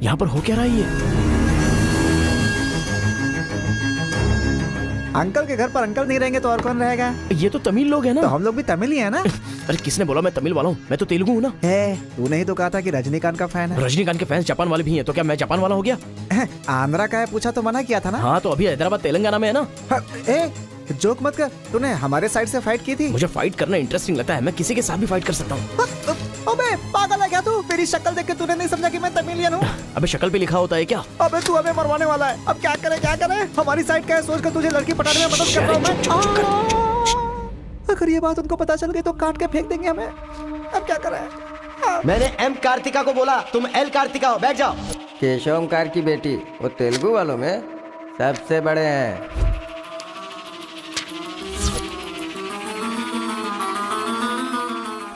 यहाँ पर हो क्या रहा है ये? अंकल के घर पर अंकल नहीं रहेंगे तो और कौन रहेगा? ये तो तमिल लोग हैं ना। तो हम लोग भी तमिल ही है ना। अरे किसने बोला मैं तमिल वाला हूँ? मैं तो तेलुगु हूँ ना। तूने ही तो कहा था कि रजनीकांत का फैन है। रजनीकांत के फैंस जापान वाले भी हैं, तो क्या मैं जापान वाला हो गया? आंध्रा का है पूछा तो मना किया था ना। हाँ, तो अभी हैदराबाद तेलंगाना में है ना। जोक मत कर, तूने हमारे साइड से फाइट की थी। मुझे फाइट करना इंटरेस्टिंग लगता है, मैं किसी के साथ भी फाइट कर सकता हूँ। अबे पागल है क्या तू? मेरी शक्ल देख के तूने नहीं समझा कि मैं तमिलियन हूँ? अबे शक्ल पे लिखा होता है क्या? अबे तू हमें मरवाने वाला है। अब क्या करे क्या करे? हमारी साइड का है, सोच कर तुझे लड़की पटाने में मदद कर रहा हूँ मैं। अगर ये बात उनको पता चल गई तो काट के फेंक देंगे हमें। अब क्या करें? मैंने एम कार्तिका को बोला, तुम एल कार्तिका हो, बैठ जाओ। केशव ओंकार की बेटी, वो तेलुगु वालों में सबसे बड़े हैं।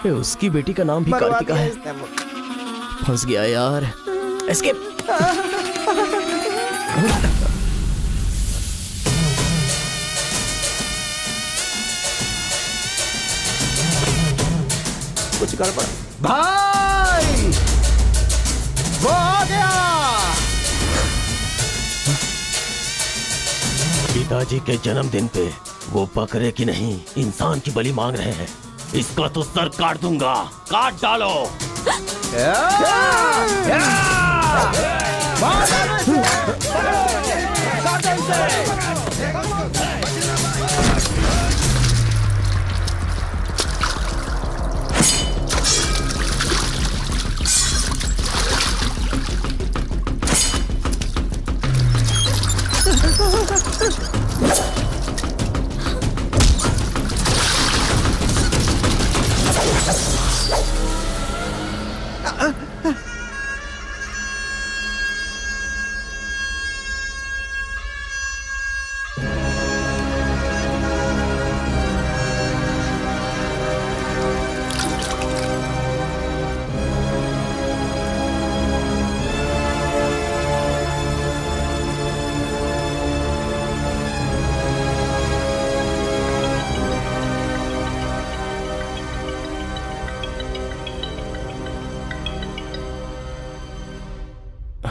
उसकी बेटी का नाम भी कार्तिका है। फंस गया यार। एस्केप। कुछ गड़बड़। भाई वो आ गया। पिताजी के जन्मदिन पे वो बकरे की नहीं इंसान की बलि मांग रहे हैं। इसका तो सर काट दूंगा। काट डालो।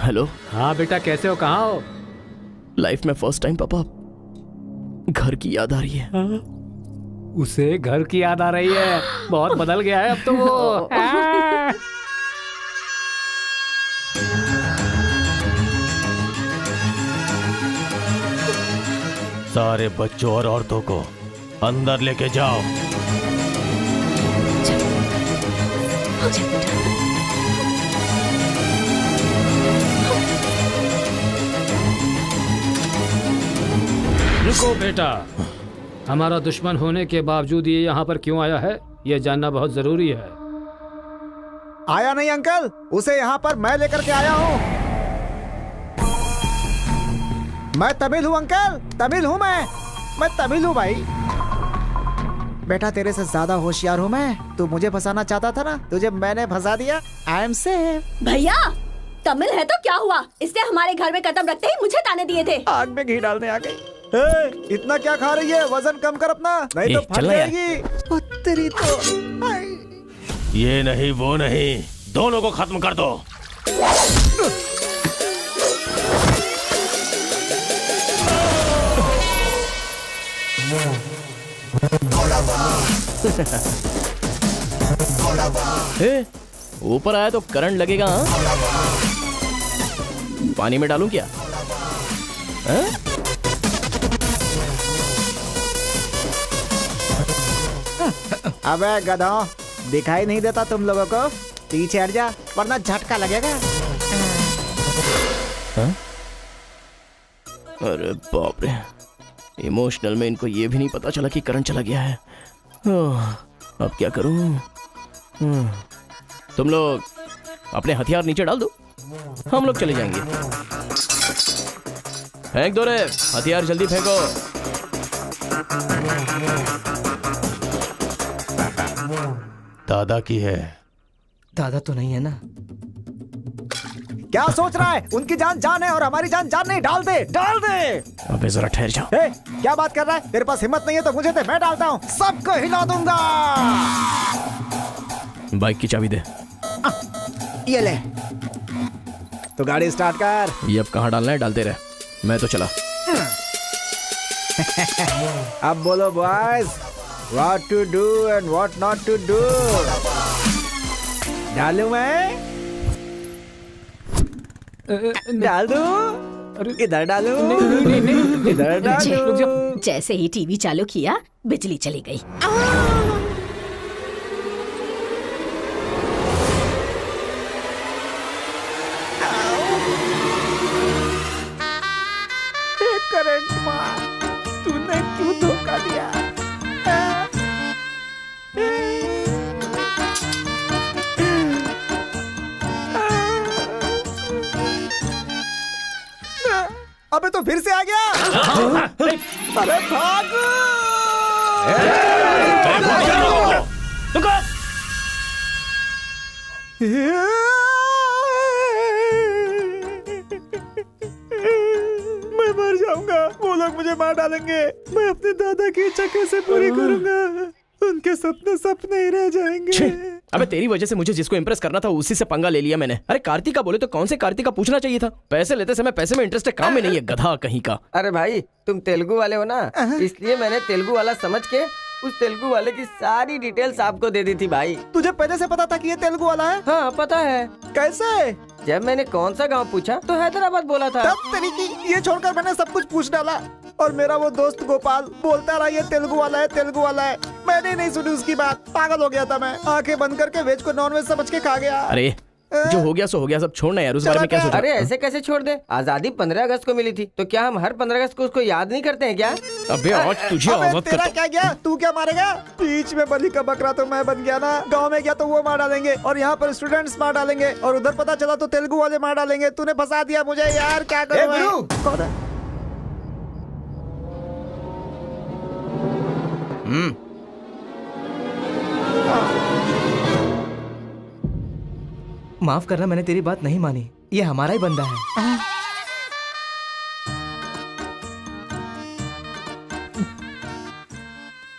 हेलो। हाँ बेटा, कैसे हो? कहाँ हो? लाइफ में फर्स्ट टाइम पापा घर की याद आ रही है। उसे घर की याद आ रही है? बहुत बदल गया है अब तो वो। सारे बच्चों और औरतों को अंदर लेके जाओ। रुको बेटा, हमारा दुश्मन होने के बावजूद ये यहाँ पर क्यों आया है, ये जानना बहुत जरूरी है। आया नहीं अंकल, उसे यहाँ पर मैं लेकर के आया हूँ। मैं तमिल हूँ अंकल, तमिल हूँ मैं तमिल हूँ भाई। बेटा तेरे से ज्यादा होशियार हूँ मैं। तू मुझे फंसाना चाहता था ना, तुझे मैंने फंसा दिया। I am safe. भैया तमिल है तो क्या हुआ, इसने हमारे घर में कदम रखते ही मुझे ताने दिए थे। आग में घी डालने आ गई। इतना क्या खा रही है, वजन कम कर अपना, नहीं तो फट जाएगी। तेरी तो ये नहीं वो नहीं, दोनों को खत्म कर दो। ऊपर आया तो करंट लगेगा। हाँ? पानी में डालूं क्या? अबे गधों, दिखाई नहीं देता तुम लोगों को? पीछे हट जा वरना झटका लगेगा। अरे बाप रे, इमोशनल में इनको ये भी नहीं पता चला कि करंट चला गया है। अब क्या करूं? तुम लोग अपने हथियार नीचे डाल दो, हम लोग चले जाएंगे। फेंक दो रे हथियार, जल्दी फेंको। दादा की है। दादा तो नहीं है ना? क्या सोच रहा है? उनकी जान जान है और हमारी जान जान नहीं। डाल दे, डाल दे। अबे जरा ठहर जाओ। क्या बात कर रहा है? तेरे पास हिम्मत नहीं है तो मुझे दे, मैं डालता हूँ, सबको हिला दूंगा। बाइक की चाबी दे। ये ले, तो गाड़ी स्टार्ट कर। ये अब कहाँ डालना है डालते रहे, मैं तो चला। अब बोलो boys, what to do and what not to do. डालूं मैं? डाल दूं? इधर डालूं? इधर डालूं? जैसे ही टीवी चालू किया बिजली चली गई। करंट मार, तूने क्यों धोखा दिया? अबे तो फिर से आ गया। अरे भागो! जाऊंगा, वो लोग मुझे मार डालेंगे। मैं अपने दादा की इच्छा कैसे पूरी करूंगा? उनके सपने सपने ही रह जाएंगे। अबे तेरी वजह से मुझे जिसको इम्प्रेस करना था उसी से पंगा ले लिया मैंने। अरे कार्तिका बोले तो कौन से कार्तिका पूछना चाहिए था। पैसे लेते समय पैसे में इंटरेस्ट है, काम में नहीं है, गधा कहीं का। अरे भाई तुम तेलुगु वाले हो ना, इसलिए मैंने तेलुगु वाला समझ के उस तेलुगु वाले की सारी डिटेल्स आपको दे दी थी भाई। तुझे पहले से पता था कि ये तेलुगु वाला है? हाँ पता है। कैसे? जब मैंने कौन सा गांव पूछा तो हैदराबाद बोला था। तब तरीकी ये छोड़कर मैंने सब कुछ पूछ डाला, और मेरा वो दोस्त गोपाल बोलता रहा ये तेलुगु वाला है, तेलुगु वाला है। मैंने नहीं सुनी उसकी बात, पागल हो गया था मैं। आंखें बंद करके वेज को नॉन वेज समझ के खा गया। अरे जो हो गया सो हो गया, सब छोड़ना यार, उस बारे में क्या सोचा? अरे ऐसे कैसे छोड़ दे? आजादी 15 अगस्त को मिली थी, तो क्या हम हर 15 अगस्त को उसको याद नहीं करते हैं क्या? अबे आज तुझे आवाज तेरा क्या गया? तू क्या मारेगा? बीच में बलि का बकरा तो मैं बन गया ना। गांव में गया तो वो मार डालेंगे, और यहाँ पर स्टूडेंट्स मार डालेंगे, और उधर पता चला तो तेलुगु वाले मार डालेंगे। तूने फंसा दिया मुझे यार, क्या करूं मैं? कौन है? माफ करना, मैंने तेरी बात नहीं मानी। ये हमारा ही बंदा है।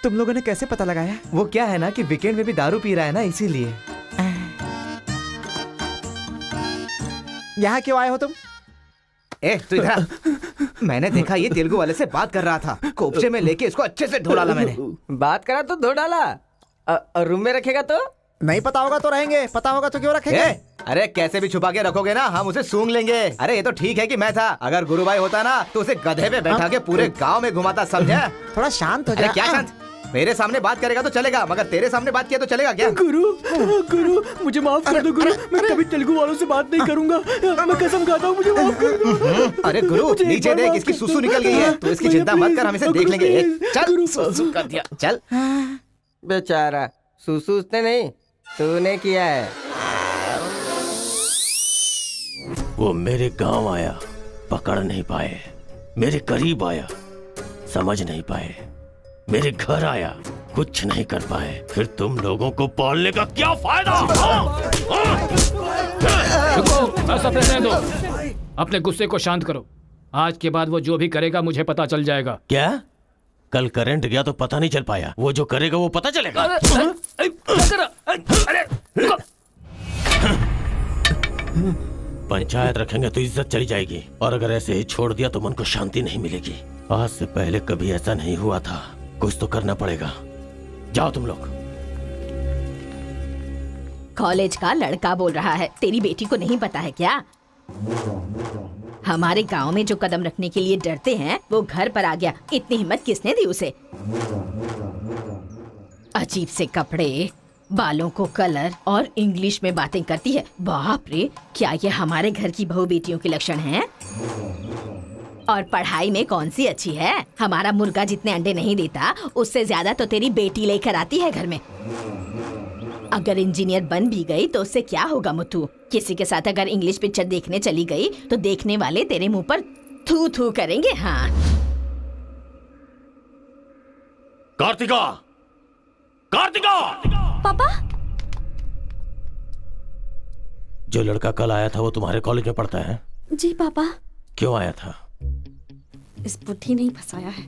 तुम लोगों ने कैसे पता लगाया? वो क्या है ना कि वीकेंड में भी दारू पी रहा है ना, इसीलिए। यहाँ क्यों आए हो तुम? ए तू इधर। मैंने देखा ये तेलुगु वाले से बात कर रहा था, कोपचे में लेके इसको अच्छे से धो डाला मैंने। बात करा तो धो डाला, और रूम में रखेगा तो? नहीं पता होगा तो रहेंगे, पता होगा तो क्यों रखेंगे? अरे कैसे भी छुपा के रखोगे ना, हम उसे सूंघ लेंगे। अरे ये तो ठीक है कि मैं था, अगर गुरु भाई होता ना तो उसे गधे पे बैठा के पूरे गांव में घुमाता, समझा? थोड़ा शांत हो अरे जा। क्या शांत? मेरे सामने बात करेगा तो चलेगा, मगर तेरे सामने बात किया तो चलेगा क्या? गुरु मुझे माफ कर दो गुरु, मैं कभी तेलुगु वालों से बात नहीं करूंगा, मैं कसम खाता हूँ, मुझे माफ कर दो। अरे गुरु नीचे देख, इसकी सुसु निकल गई है, तो इसकी चिंता मत कर, हम इसे देख लेंगे। चल सुसु कर दिया, चल। बेचारा सुसु उसने नहीं, तूने किया है। वो मेरे गांव आया, पकड़ नहीं पाए। मेरे करीब आया, समझ नहीं पाए। मेरे घर आया, कुछ नहीं कर पाए। फिर तुम लोगों को पालने का क्या फायदा? रुको, ऐसा रहने दो। अपने गुस्से को शांत करो। आज के बाद वो जो भी करेगा मुझे पता चल जाएगा। क्या? कल करंट गया तो पता नहीं चल पाया, वो जो करेगा वो पता चलेगा। पंचायत रखेंगे तो इज्जत चली जाएगी, और अगर ऐसे ही छोड़ दिया तो मन को शांति नहीं मिलेगी। आज से पहले कभी ऐसा नहीं हुआ था, कुछ तो करना पड़ेगा। जाओ तुम लोग। कॉलेज का लड़का बोल रहा है, तेरी बेटी को नहीं पता है क्या? हमारे गांव में जो कदम रखने के लिए डरते हैं वो घर पर आ गया। इतनी हिम्मत किसने दी उसे? अजीब से कपड़े, बालों को कलर और इंग्लिश में बातें करती है। बाप रे, क्या ये हमारे घर की बहू बेटियों के लक्षण हैं? और पढ़ाई में कौन सी अच्छी है? हमारा मुर्गा जितने अंडे नहीं देता उससे ज्यादा तो तेरी बेटी लेकर आती है घर में। अगर इंजीनियर बन भी गई तो उससे क्या होगा मुथु? किसी के साथ अगर इंग्लिश पिक्चर देखने चली गई तो देखने वाले तेरे मुंह पर थू थू करेंगे। हाँ कार्तिका, कार्तिका! पापा, जो लड़का कल आया था वो तुम्हारे कॉलेज में पढ़ता है? जी पापा। क्यों आया था? इस बुद्धि नहीं फंसाया है।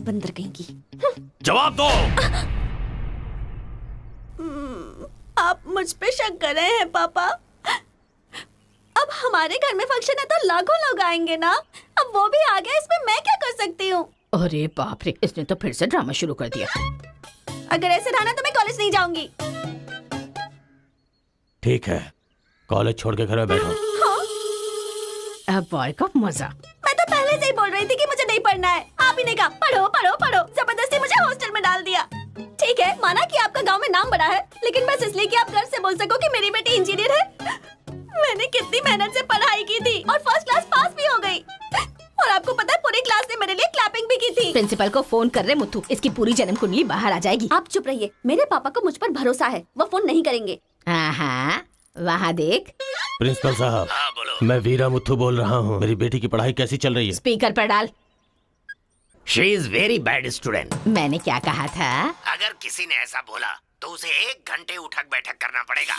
बंदर कहीं की। जवाब दो। आप मुझ पे शक कर रहे हैं पापा? अब हमारे घर में फंक्शन है तो लाखों लोग आएंगे ना। अब वो भी आ गया, इसमें मैं क्या कर सकती हूँ? अरे बाप रे, इसने तो फिर से ड्रामा शुरू कर दिया। अगर ऐसे रहना तो मैं कॉलेज नहीं जाऊंगी। ठीक है, कॉलेज छोड़ के घर में बैठो। अब बॉय का मजा। मैं तो पहले से ही बोल रही थी कि मुझे नहीं पढ़ना है। आप ही ने कहा पढ़ो पढ़ो पढ़ो, जबरदस्ती मुझे हॉस्टल में डाल दिया। ठीक है, माना कि आपका गांव में नाम बड़ा है, लेकिन बस इसलिए कि आप घर से बोल सको कि मेरी बेटी इंजीनियर है। मैंने कितनी मेहनत से पढ़ाई की थी और फर्स्ट क्लास पास भी हो गई। और आपको पता है पूरी क्लास ने मेरे लिए क्लैपिंग भी की थी। प्रिंसिपल को फोन कर रहे मुथु, इसकी पूरी जन्म कुंडली बाहर आ जाएगी। आप चुप रहिए, मेरे पापा को मुझ पर भरोसा है, वो फोन नहीं करेंगे। हाँ, वहाँ देख। प्रिंसिपल साहब, मैं वीरा मुथु बोल रहा हूँ। मेरी बेटी की पढ़ाई कैसी चल रही है? स्पीकर पर डाल। She is very bad student. मैंने क्या कहा था? अगर किसी ने ऐसा बोला तो उसे 1 घंटे उठक बैठक करना पड़ेगा।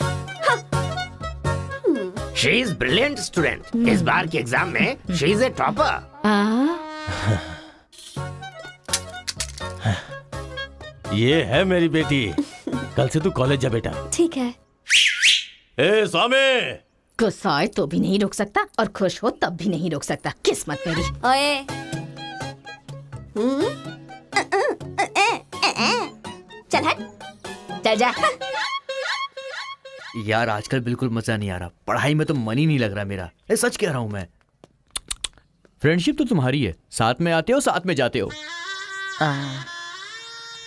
She is brilliant student. इस बार के एग्जाम में शी इज ए टॉपर। ये है मेरी बेटी। कल से तू कॉलेज जा बेटा। ठीक है। ए स्वामी, गुस्सा आए तो भी नहीं रोक सकता और खुश हो तब भी नहीं रोक सकता। किस्मत मेरी। ओए चल हट, चल जा। यार आजकल बिल्कुल मजा नहीं आ रहा, पढ़ाई में तो मन ही नहीं लग रहा मेरा। सच कह रहा हूँ मैं। फ्रेंडशिप तो तुम्हारी है, साथ में आते हो साथ में जाते हो।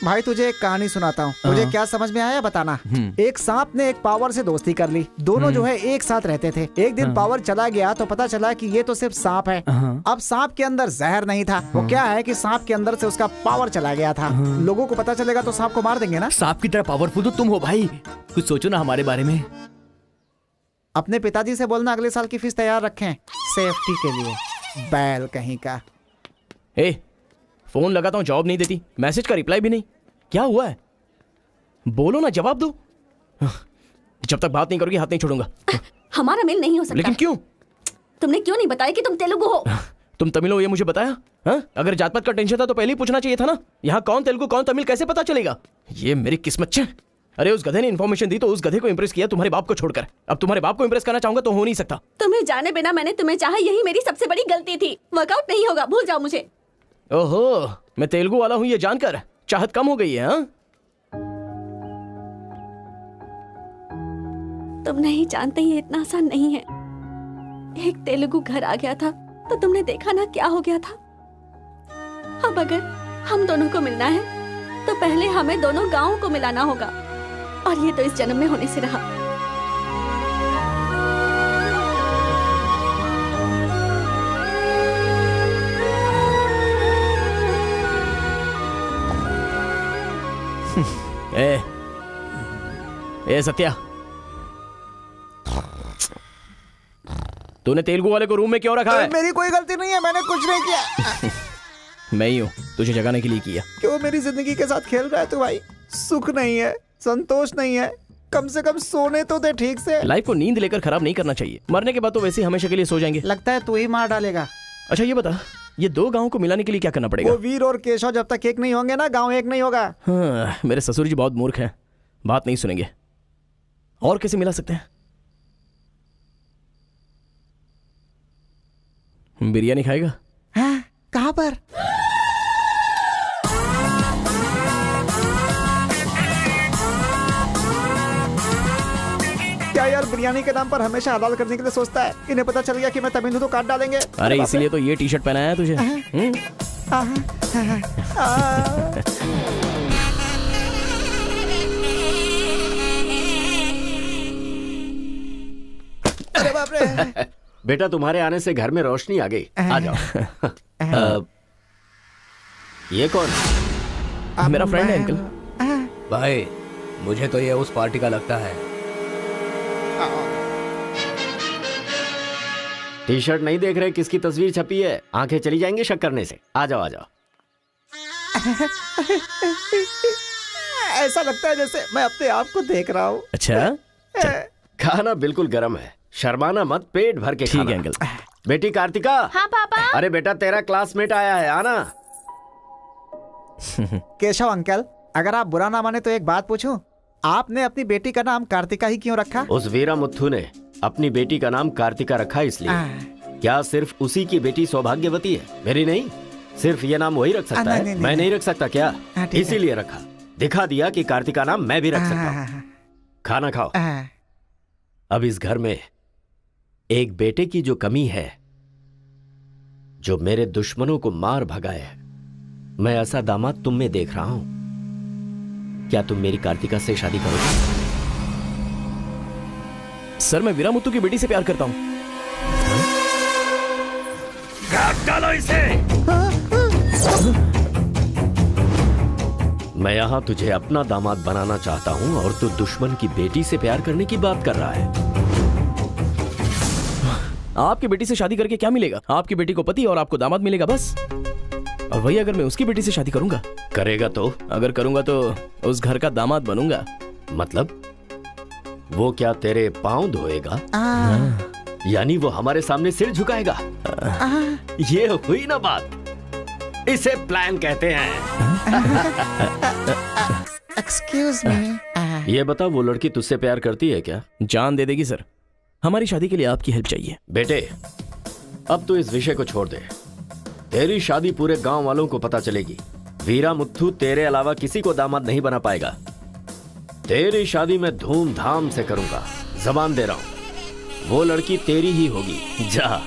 भाई तुझे एक कहानी सुनाता हूँ, मुझे क्या समझ में आया बताना। एक सांप ने एक पावर से दोस्ती कर ली। दोनों जो है एक साथ रहते थे। एक दिन पावर चला गया तो पता चला कि ये तो सिर्फ सांप है। अब सांप के अंदर जहर नहीं था। वो क्या है कि सांप के अंदर से उसका पावर चला गया था। लोगों को पता चलेगा तो सांप को मार देंगे ना। सांप की तरह पावरफुल तो तुम हो भाई, कुछ सोचो ना हमारे बारे में। अपने पिताजी से बोलना अगले साल की फीस तैयार रखें, सेफ्टी के लिए। बैल कहीं का। फोन लगाता हूँ, जवाब नहीं देती, मैसेज का रिप्लाई भी नहीं। क्या हुआ है? बोलो ना, जवाब दो। जब तक बात नहीं करोगी हाथ नहीं छोड़ूंगा। हमारा मेल नहीं हो सकता। लेकिन क्यों? तुमने क्यों नहीं बताया कि तुम तेलुगु हो? तुम तमिल हो ये मुझे बताया? हा? अगर जात पात का टेंशन था तो पहले ही पूछना चाहिए था ना। यहाँ कौन तेलुगु कौन तमिल कैसे पता चलेगा? ये मेरी किस्मत है। अरे उस गधे ने इन्फॉर्मेशन दी तो उस गधे को इंप्रेस किया तुम्हारे बाप को छोड़कर। अब तुम्हारे बाप को इंप्रेस करना चाहूंगा तो हो नहीं सकता। तुम्हें जाने बिना मैंने तुम्हें चाहा, यही मेरी सबसे बड़ी गलती थी। वर्कआउट नहीं होगा, भूल जाओ मुझे। ओहो, मैं तेलुगु वाला हूँ ये जानकर चाहत कम हो गई है। हाँ? तुम नहीं जानते ये इतना आसान नहीं है। एक तेलुगु घर आ गया था तो तुमने देखा ना क्या हो गया था। अब अगर हम दोनों को मिलना है तो पहले हमें दोनों गांवों को मिलाना होगा, और ये तो इस जन्म में होने से रहा। ए सत्या, तूने तेलुगु वाले को रूम में क्यों रखा है? मेरी कोई गलती नहीं है, मैंने कुछ नहीं किया। मैं ही हूँ, तुझे जगाने के लिए किया। क्यों मेरी जिंदगी के साथ खेल रहा है तू भाई? सुख नहीं है, संतोष नहीं है, कम से कम सोने तो दे ठीक से। लाइफ को नींद लेकर खराब नहीं करना चाहिए। मरने के बाद तो वैसे ही हमेशा के लिए सो जाएंगे। लगता है तू ही मार डालेगा। अच्छा ये बता, ये दो गांवों को मिलाने के लिए क्या करना पड़ेगा? वो वीर और केशव जब तक एक नहीं होंगे ना, गांव एक नहीं होगा। हाँ, मेरे ससुर जी बहुत मूर्ख हैं, बात नहीं सुनेंगे। और कैसे मिला सकते हैं? बिरयानी खाएगा? हाँ, कहाँ पर? क्या यार बिरयानी के नाम पर हमेशा हलाल करने के लिए सोचता है। इन्हें पता चल गया कि मैं तमिल हूं तो काट डालेंगे। अरे इसीलिए तो ये टी शर्ट पहनाया है तुझे। अरे बाप रे। बेटा तुम्हारे आने से घर में रोशनी आ गई। आ जाओ। ये कौन? मेरा फ्रेंड है अंकल। भाई मुझे तो ये उस पार्टी का लगता है। टी शर्ट नहीं देख रहे किसकी तस्वीर छपी है? आंखें चली जाएंगी शक करने से। आ जाओ आ जाओ। ऐसा लगता है जैसे मैं अपने आप को देख रहा हूँ। अच्छा, खाना बिल्कुल गर्म है, शर्माना मत, पेट भर के खाना। ठीक है अंकल। बेटी कार्तिका। हाँ पापा। अरे बेटा तेरा क्लासमेट आया है, आना। केशव अंकल, अगर आप बुरा ना माने तो एक बात पूछूं? आपने अपनी बेटी का नाम कार्तिका ही क्यों रखा? उस वीरा मुथु ने अपनी बेटी का नाम कार्तिका रखा इसलिए। क्या सिर्फ उसी की बेटी सौभाग्यवती है? मेरी नहीं। सिर्फ ये नाम वही रख सकता है, मैं नहीं रख सकता क्या? इसीलिए रखा, दिखा दिया कि कार्तिका नाम मैं भी रख सकता हूँ। खाना खाओ। अब इस घर में एक बेटे की जो कमी है, जो मेरे दुश्मनों को मार भगाए, मैं ऐसा दामाद तुम में देख रहा हूं। क्या तुम मेरी कार्तिका से शादी करोगे? सर मैं वीरा मुत्तू की बेटी से प्यार करता हूं। काट डालो इसे। मैं यहां तुझे अपना दामाद बनाना चाहता हूं और तू दुश्मन की बेटी से प्यार करने की बात कर रहा है। आपकी बेटी से शादी करके क्या मिलेगा? आपकी बेटी को पति और आपको दामाद मिलेगा बस। और वही अगर मैं उसकी बेटी से शादी करूंगा? करेगा तो? अगर करूंगा तो उस घर का दामाद बनूंगा। मतलब? वो क्या तेरे पाँव धोएगा? यानी वो हमारे सामने सिर झुकाएगा? ये हुई ना बात। इसे प्लान कहते हैं। Excuse me. ये बता, वो लड़की तुझसे प्यार करती है क्या? जान दे देगी सर। हमारी शादी के लिए आपकी हेल्प चाहिए। बेटे, अब तो इस विषय को छोड़ दे। तेरी शादी पूरे गांव वालों को पता चलेगी। वीरा मुत्थू तेरे अलावा किसी को दामाद नहीं बना पाएगा। तेरी शादी में धूमधाम से करूंगा, जबान दे रहा हूं। वो लड़की तेरी ही होगी। जा।